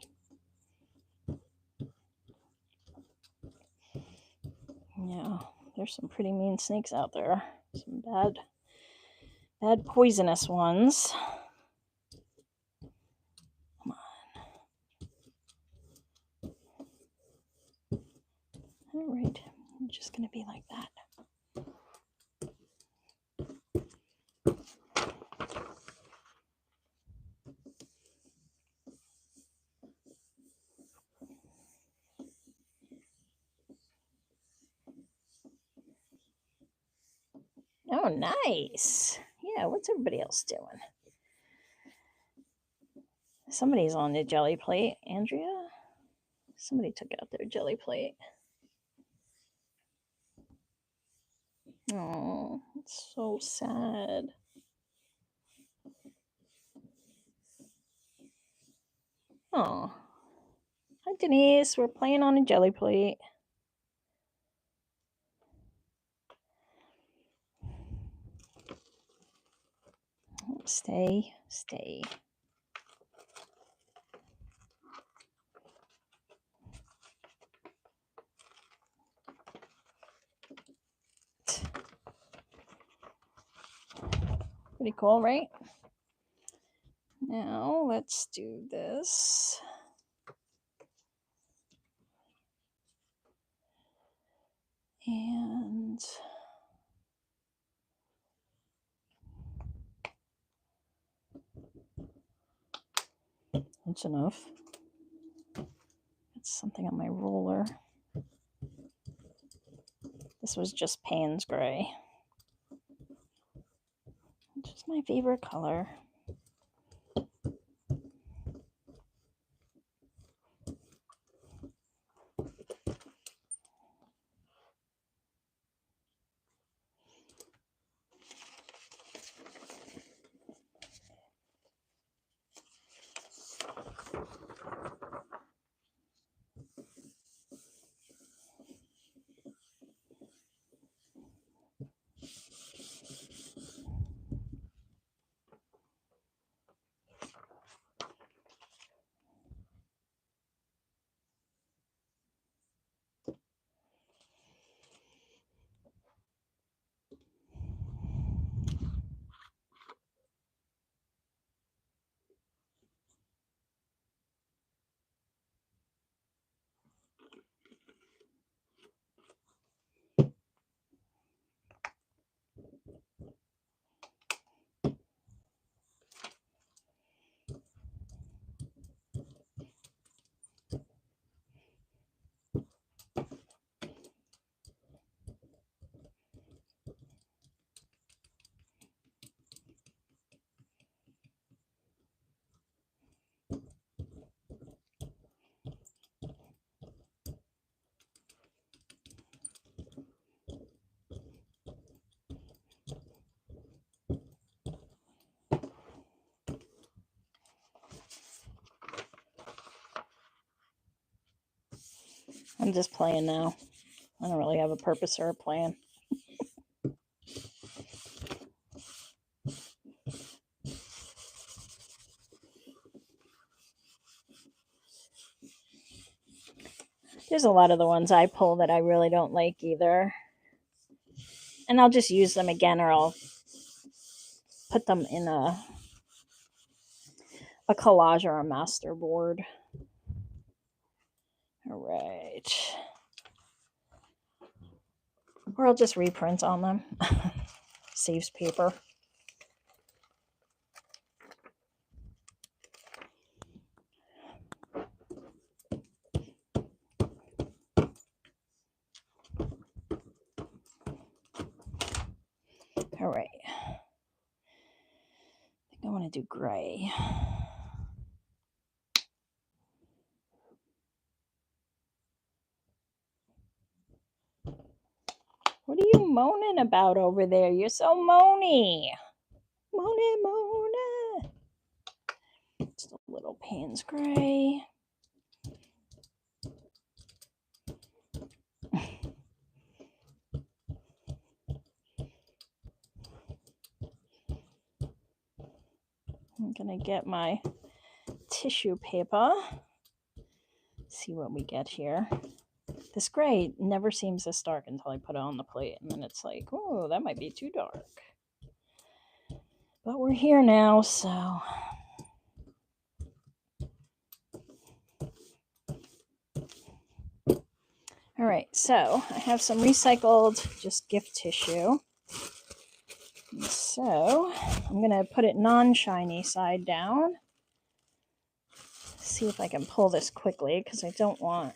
Yeah, there's some pretty mean snakes out there. Some bad poisonous ones. Come on. All right, I'm just going to be like that. Oh, nice. Yeah, what's everybody else doing? Somebody's on the Gelli Playe. Andrea? Somebody took out their Gelli Playe. Oh, it's so sad. Oh. Hi, Denise. We're playing on a Gelli Playe. Stay, stay. Pretty cool, right? Now let's do this. And that's enough. That's something on my roller. This was just Payne's Gray, which is my favorite color. I'm just playing now. I don't really have a purpose or a plan. There's a lot of the ones I pull that I really don't like either. And I'll just use them again, or I'll put them in a collage or a master board. All right. Or I'll just reprint on them. Saves paper. All right. I think I want to do gray. What are you moaning about over there? You're so moany. Moaning. Just a little Payne's Gray. I'm gonna get my tissue paper. See what we get here. This gray never seems this dark until I put it on the plate, and then it's like, oh, that might be too dark. But we're here now, so. All All right, so I have some recycled just gift tissue. So I'm going to put it non-shiny side down. See if I can pull this quickly because I don't want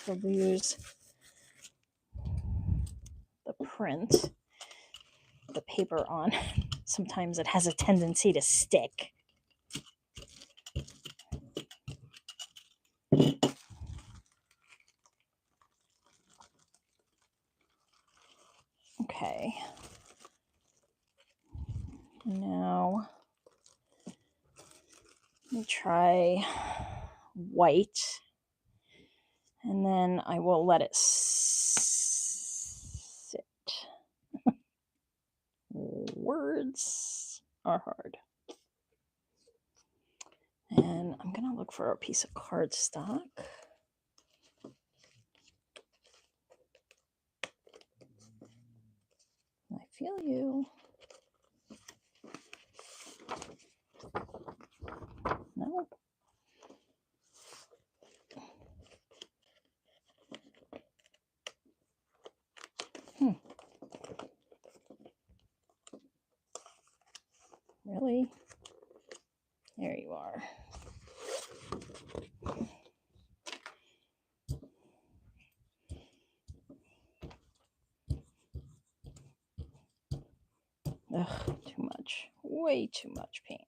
to lose the print, the paper on. Sometimes it has a tendency to stick. Okay. Now, let me try white, and then I will let it sit. Words are hard. And I'm going to look for a piece of cardstock. I feel you. No. Really? There you are. Ugh, too much. Way too much paint.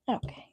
Okay.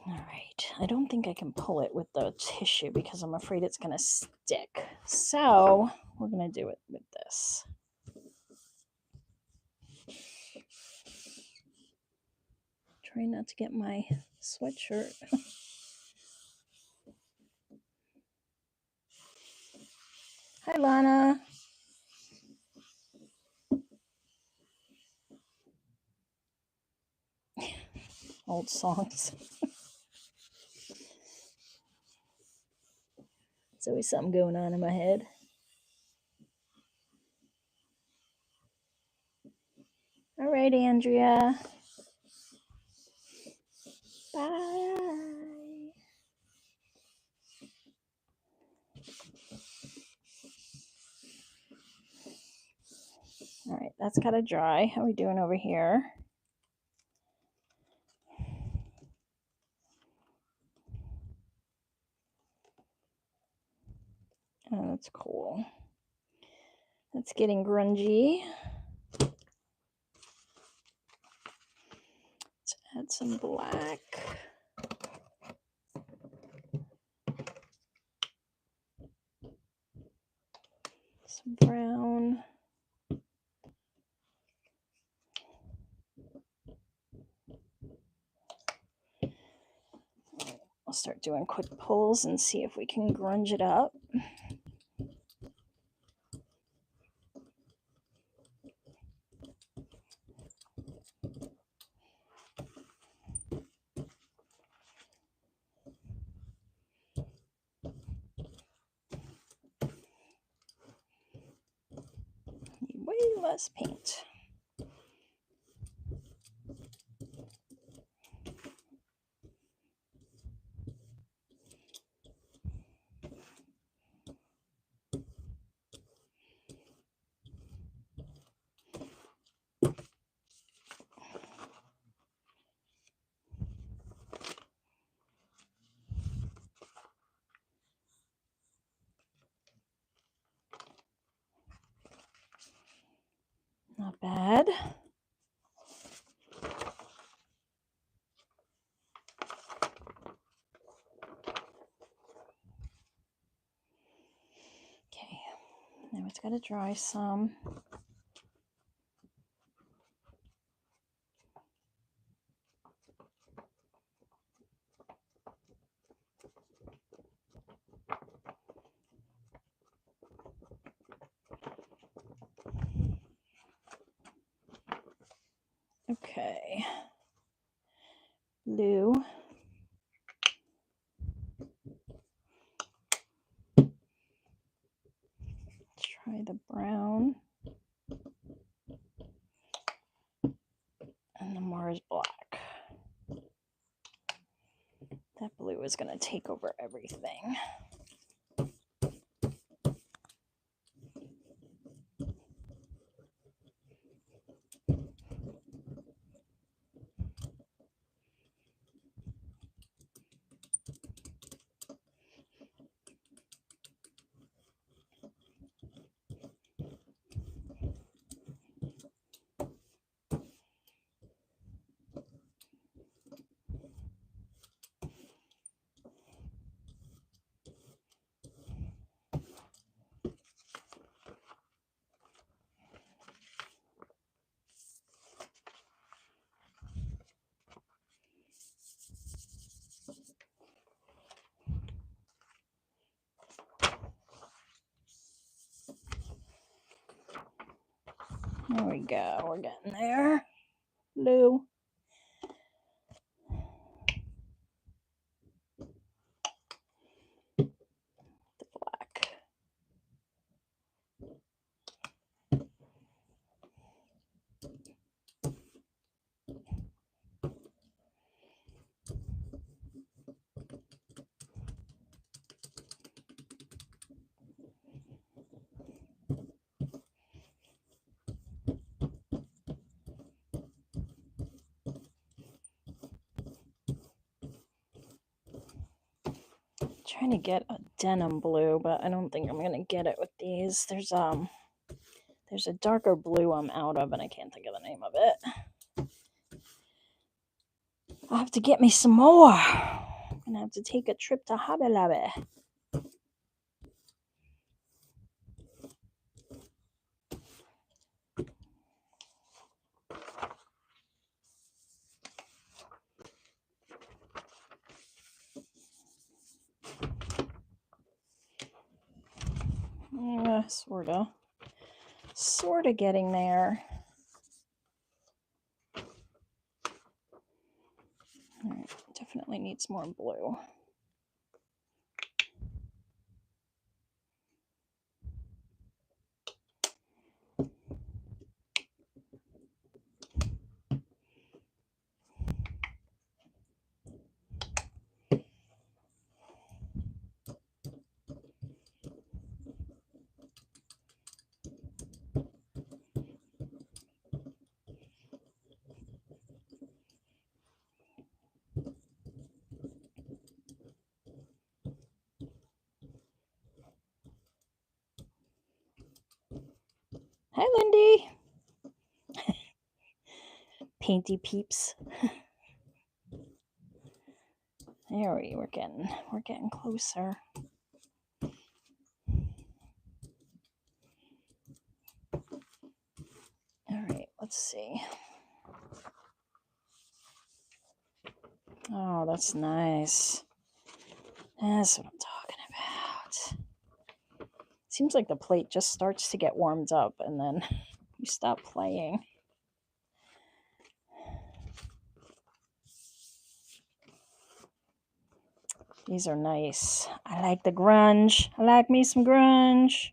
All right. I don't think I can pull it with the tissue because I'm afraid it's going to stick. So we're going to do it with this. Try not to get my sweatshirt. Hi, Lana. Old songs. There's always something going on in my head. All right, Andrea. Bye. All right, that's got to dry. How are we doing over here? Oh, that's cool. It's getting grungy. Let's add some black. Some brown. I'll start doing quick pulls and see if we can grunge it up. Way less paint. Not bad. it's got to dry some. Okay. Blue. Try the brown. And the Mars black. That blue is going to take over everything. There we go. We're getting there. Blue. The black. Trying to get a denim blue, but I don't think I'm gonna get it with these. There's a darker blue I'm out of, and I can't think of the name of it. I'll have to get me some more. I'm gonna have to take a trip to Hobby Lobby. Sorta getting there. All right, definitely needs more blue. Hi, Lindy. Painty peeps. There we're getting closer. All right, let's see. Oh, that's nice. That's what I'm talking about. Seems like the plate just starts to get warmed up and then you stop playing. These are nice. I like the grunge. I like me some grunge.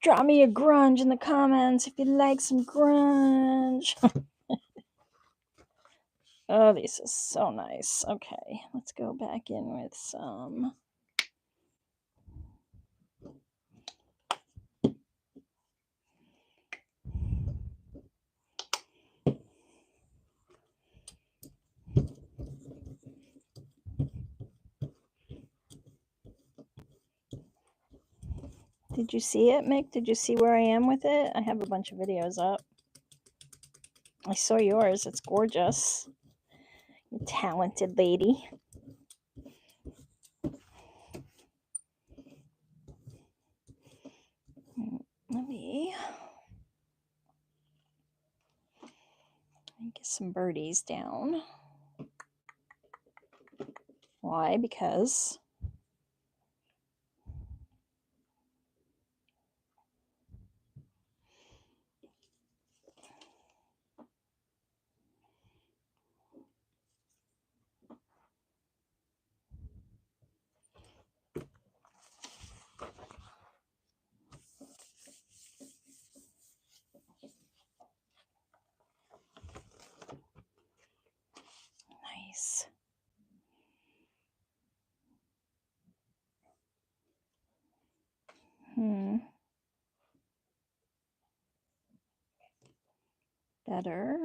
Drop me a grunge in the comments if you like some grunge. Oh, this is so nice. Okay, let's go back in with some. Did you see it, Mick? Did you see where I am with it? I have a bunch of videos up. I saw yours. It's gorgeous. You talented lady. Let me get some birdies down. Why? Because nice. Better.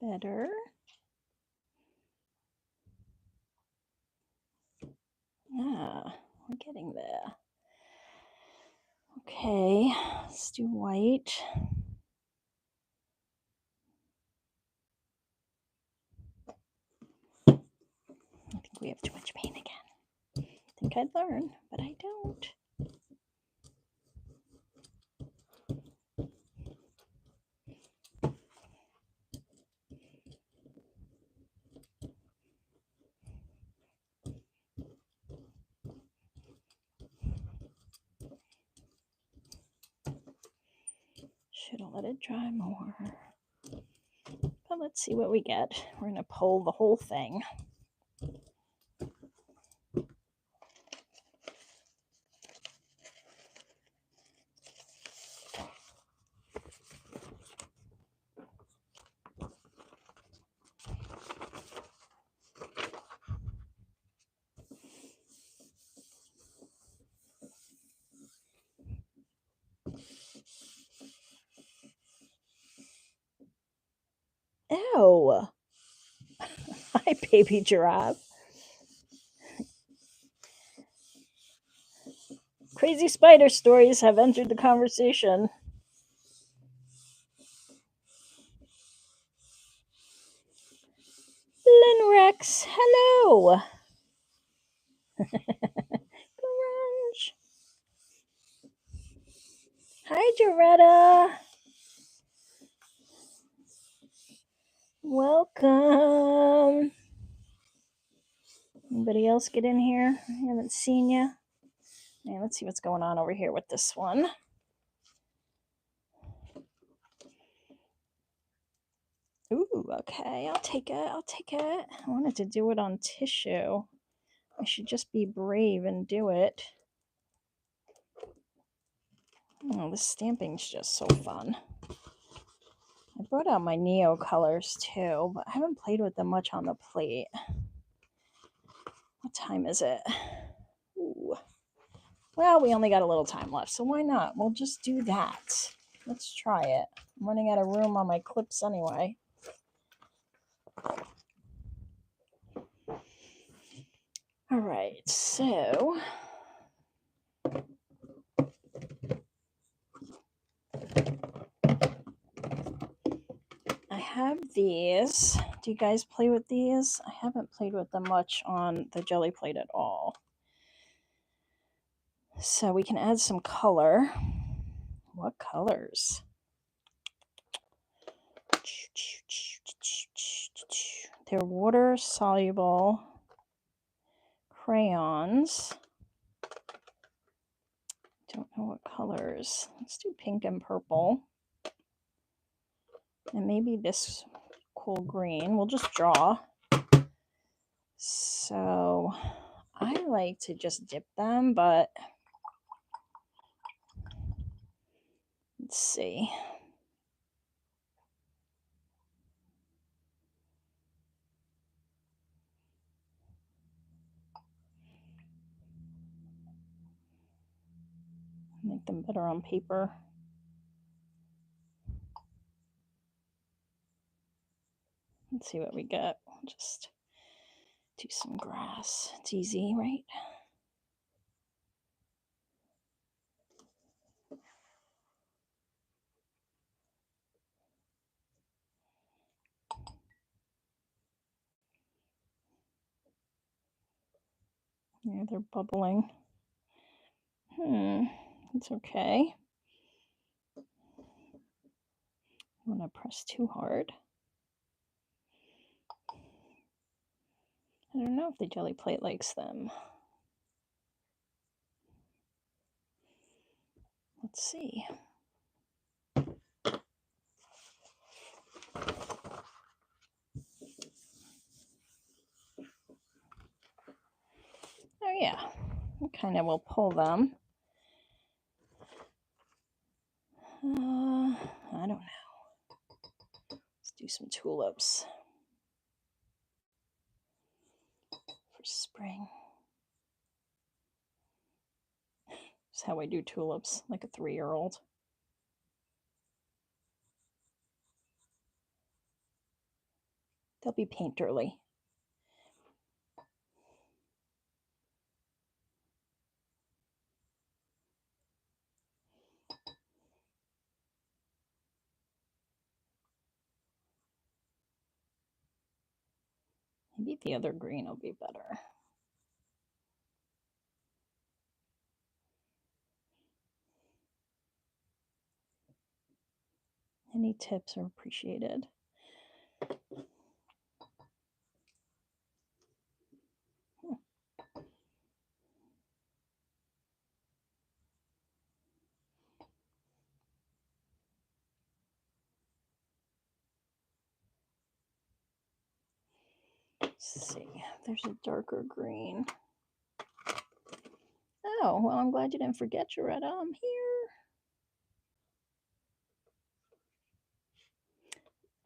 Better. Yeah, we're getting there. Okay, let's do white. I think we have too much paint again. I think I'd learn, but I don't. Should have let it dry more. But let's see what we get. We're going to pull the whole thing. Ew. Hi, baby giraffe. Crazy spider stories have entered the conversation. Linrex, hello. Grunge. Hi, Jaretta. Welcome. Anybody else get in here? I haven't seen you. Yeah, let's see what's going on over here with this one. Ooh, okay, I'll take it. I'll take it. I wanted to do it on tissue. I should just be brave and do it. Oh, this stamping's just so fun. I brought out my Neo colors too, but I haven't played with them much on the plate. What time is it? Ooh. Well, we only got a little time left, so why not? We'll just do that. Let's try it. I'm running out of room on my clips anyway. All right, so I have these. Do you guys play with these? I haven't played with them much on the Gelli Plate at all. So we can add some color. What colors? They're water soluble crayons. Don't know what colors. Let's do pink and purple. And maybe this cool green. We'll just draw. So I like to just dip them, but let's see. Make them better on paper. Let's see what we get. Just do some grass. It's easy, right? Yeah, they're bubbling. It's okay. I don't want to press too hard. I don't know if the Gelli Playe likes them. Let's see. Oh yeah, I kind of will pull them. I don't know. Let's do some tulips for spring. That's how I do tulips, like a 3-year-old. They'll be painterly. Maybe the other green will be better. Any tips are appreciated. Let's see, there's a darker green. Oh, well, I'm glad you didn't forget, Joretta. I'm here.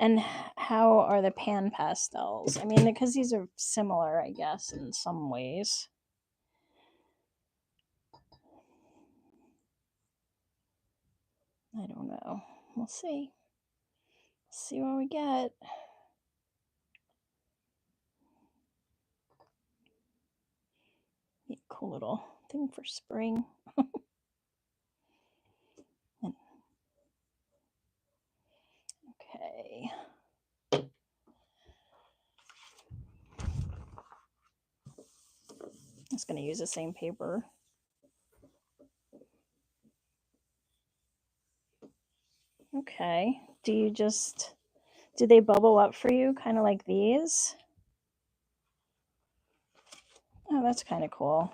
And how are the pan pastels? I mean, because these are similar, I guess, in some ways. I don't know. We'll see. See what we get. Be a cool little thing for spring. Okay. I'm just going to use the same paper. Okay. Do they bubble up for you, kind of like these? Oh, that's kind of cool.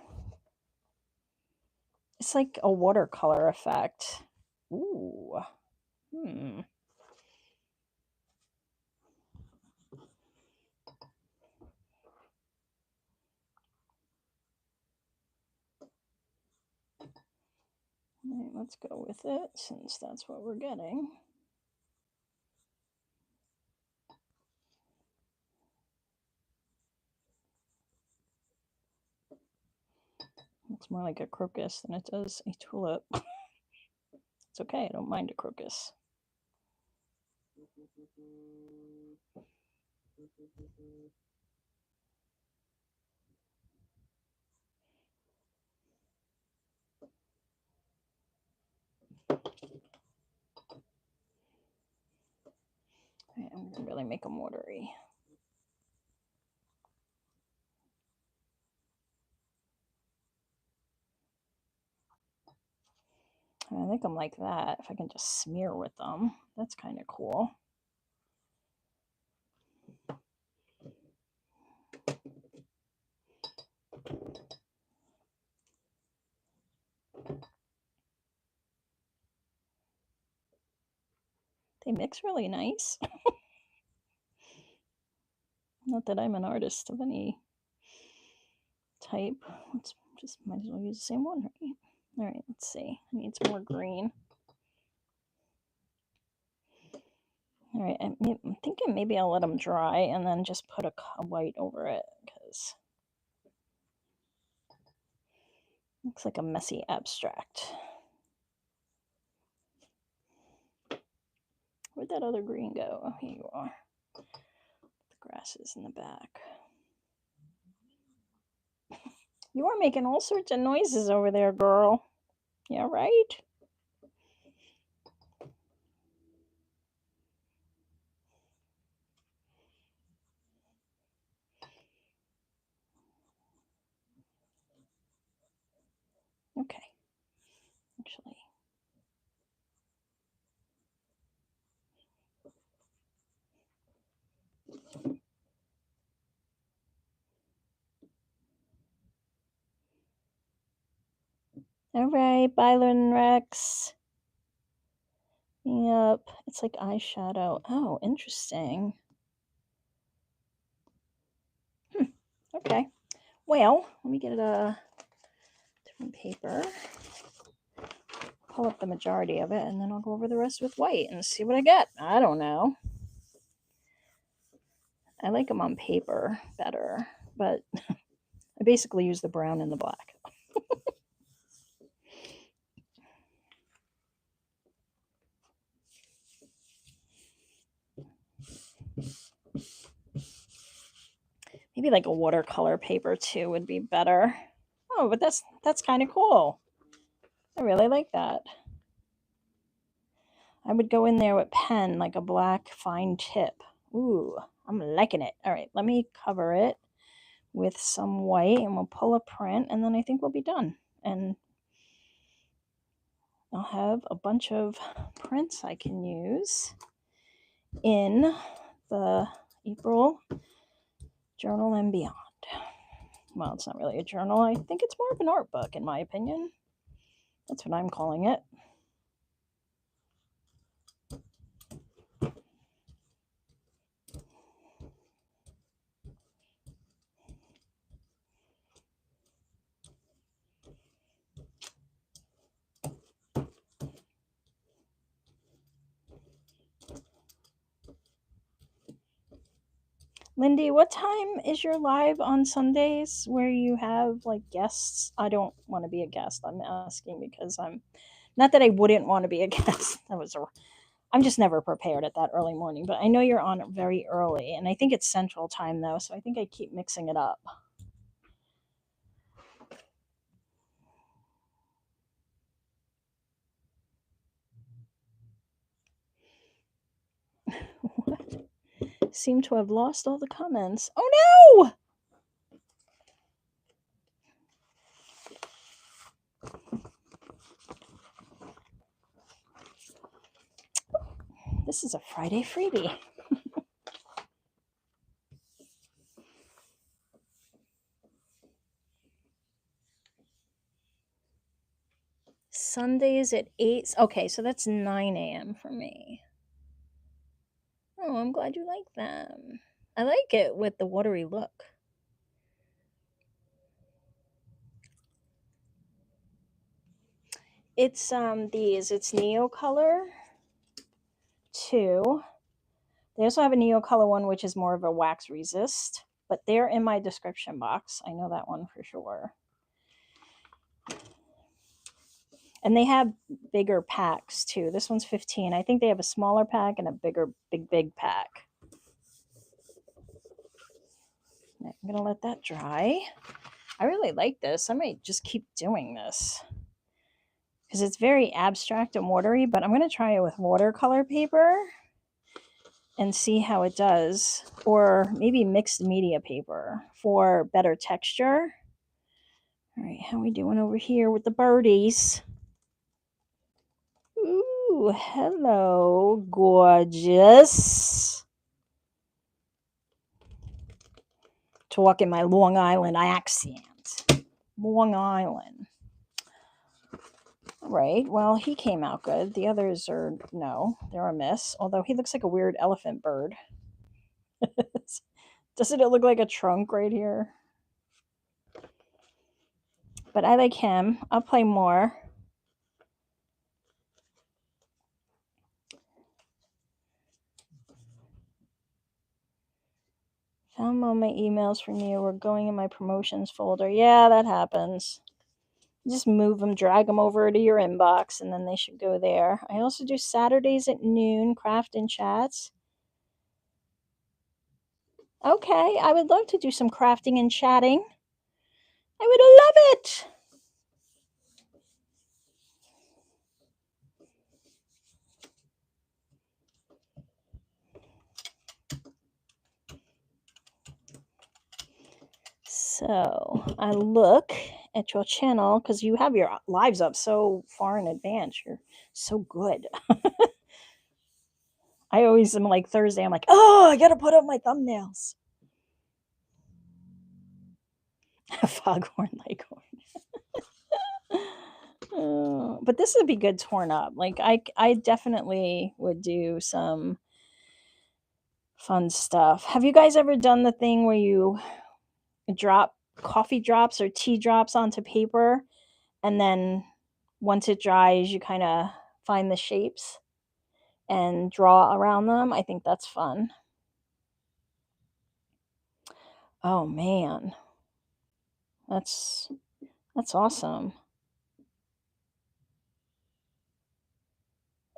It's like a watercolor effect. Ooh. All right, let's go with it since that's what we're getting. Looks more like a crocus than it does a tulip. It's okay, I don't mind a crocus. Right, I'm gonna really make them watery. I think I'm like that. If I can just smear with them, that's kind of cool. They mix really nice. Not that I'm an artist of any type. Let's just might as well use the same one, right? All right, let's see. I need some more green. All right, I'm thinking maybe I'll let them dry and then just put a white over it because it looks like a messy abstract. Where'd that other green go? Oh, here you are. The grass is in the back. You are making all sorts of noises over there, girl. Yeah, right? Okay. Actually. All right, Byron Rex. Yep, it's like eyeshadow. Oh, interesting. Okay. Well, let me get a different paper. Pull up the majority of it, and then I'll go over the rest with white and see what I get. I don't know. I like them on paper better, but I basically use the brown and the black. Maybe like a watercolor paper too would be better. Oh, but that's kind of cool. I really like that. I would go in there with pen, like a black fine tip. Ooh, I'm liking it. All right, let me cover it with some white and we'll pull a print and then I think we'll be done. And I'll have a bunch of prints I can use in the April journal and beyond. Well, it's not really a journal. I think it's more of an art book, in my opinion. That's what I'm calling it. Lindy, what time is your live on Sundays where you have like guests? I don't want to be a guest. I'm asking because I'm not that I wouldn't want to be a guest. I'm just never prepared at that early morning, but I know you're on very early and I think it's central time though, so I think I keep mixing it up. What? Seem to have lost all the comments. Oh no! This is a Friday freebie. Sundays at 8. Okay, so that's 9 a.m. for me. Oh, I'm glad you like them. I like it with the watery look. It's these. It's Neo Color 2. They also have a Neo Color one, which is more of a wax resist, but they're in my description box. I know that one for sure. And they have bigger packs too. This one's 15. I think they have a smaller pack and a bigger, big pack. I'm gonna let that dry. I really like this. I might just keep doing this because it's very abstract and watery, but I'm gonna try it with watercolor paper and see how it does, or maybe mixed media paper for better texture. All right, how are we doing over here with the birdies? Ooh, hello, gorgeous. Talk in my Long Island accent. Long Island. All right, well, he came out good. The others are, no, they're a miss. Although he looks like a weird elephant bird. Doesn't it look like a trunk right here? But I like him. I'll play more. Found all my emails from you. We're going in my promotions folder. Yeah, that happens. Just move them, drag them over to your inbox, and then they should go there. I also do Saturdays at noon, craft and chats. Okay, I would love to do some crafting and chatting. I would love it. So I look at your channel because you have your lives up so far in advance. You're so good. I always am like Thursday, I'm like, oh, I gotta put up my thumbnails. Foghorn Leghorn. But this would be good torn up. Like I definitely would do some fun stuff. Have you guys ever done the thing where you drop coffee drops or tea drops onto paper, and then once it dries, you kind of find the shapes and draw around them? I think that's fun. Oh man, that's awesome.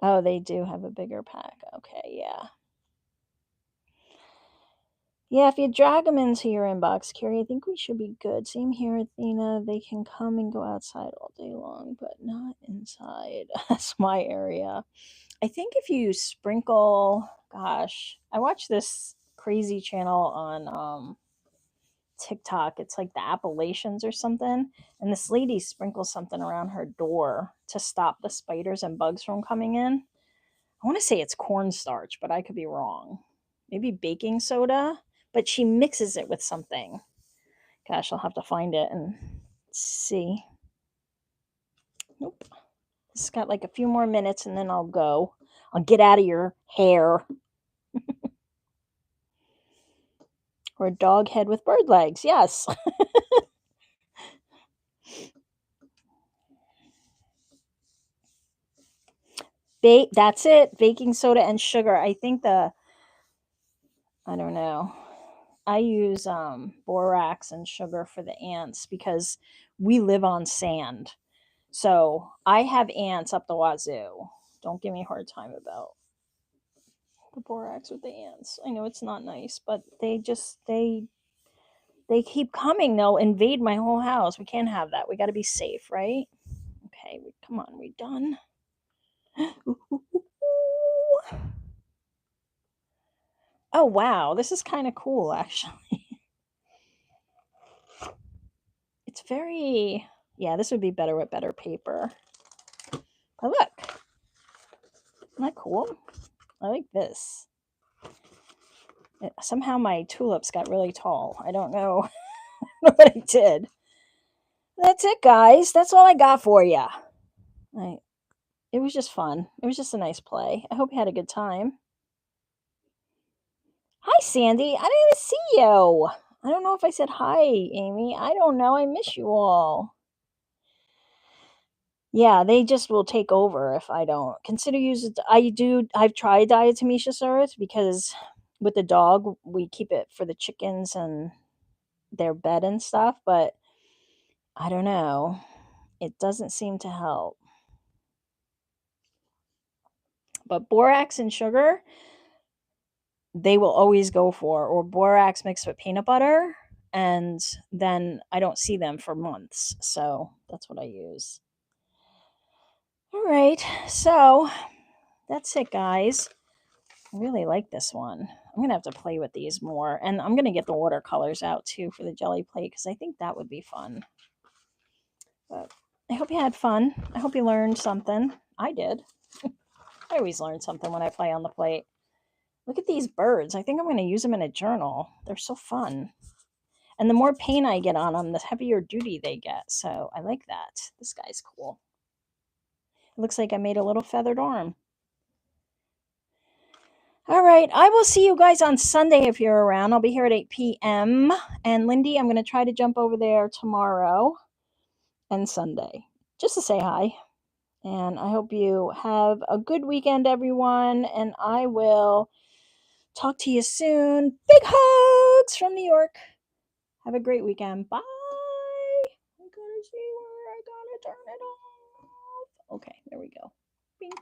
Oh, they do have a bigger pack. Okay, yeah. Yeah, if you drag them into your inbox, Carrie, I think we should be good. Same here, Athena. They can come and go outside all day long, but not inside. That's my area. I think if you sprinkle, gosh, I watched this crazy channel on TikTok. It's like the Appalachians or something. And this lady sprinkles something around her door to stop the spiders and bugs from coming in. I want to say it's cornstarch, but I could be wrong. Maybe baking soda, but she mixes it with something. Gosh, I'll have to find it and see. Nope. It's got like a few more minutes and then I'll go. I'll get out of your hair. Or a dog head with bird legs. Yes. That's it. Baking soda and sugar. I think I don't know. I use borax and sugar for the ants because we live on sand. So I have ants up the wazoo. Don't give me a hard time about the borax with the ants. I know it's not nice, but they keep coming. They'll invade my whole house. We can't have that. We got to be safe, right? Okay, come on. We done? Oh wow, this is kind of cool actually. It's very, yeah, this would be better with better paper. But look, isn't that cool? I like this. Somehow my tulips got really tall. I don't know what I did. That's it, guys. That's all I got for you. It was just fun. It was just a nice play. I hope you had a good time. Hi, Sandy. I didn't even see you. I don't know if I said hi, Amy. I don't know. I miss you all. Yeah, they just will take over if I don't. Consider using I've tried diatomaceous earth because with the dog, we keep it for the chickens and their bed and stuff, but I don't know. It doesn't seem to help. But borax and sugar, they will always go for, or borax mixed with peanut butter, and then I don't see them for months. So that's what I use. All right. So that's it, guys. I really like this one. I'm going to have to play with these more. And I'm going to get the watercolors out too for the Gelli Playe because I think that would be fun. But I hope you had fun. I hope you learned something. I did. I always learn something when I play on the plate. Look at these birds. I think I'm going to use them in a journal. They're so fun. And the more paint I get on them, the heavier duty they get. So I like that. This guy's cool. It looks like I made a little feathered arm. All right. I will see you guys on Sunday if you're around. I'll be here at 8 p.m. And Lindy, I'm going to try to jump over there tomorrow and Sunday just to say hi. And I hope you have a good weekend, everyone. And I will talk to you soon. Big hugs from New York. Have a great weekend. Bye. I'm going to see where I got to turn it off. Okay, there we go. Bink.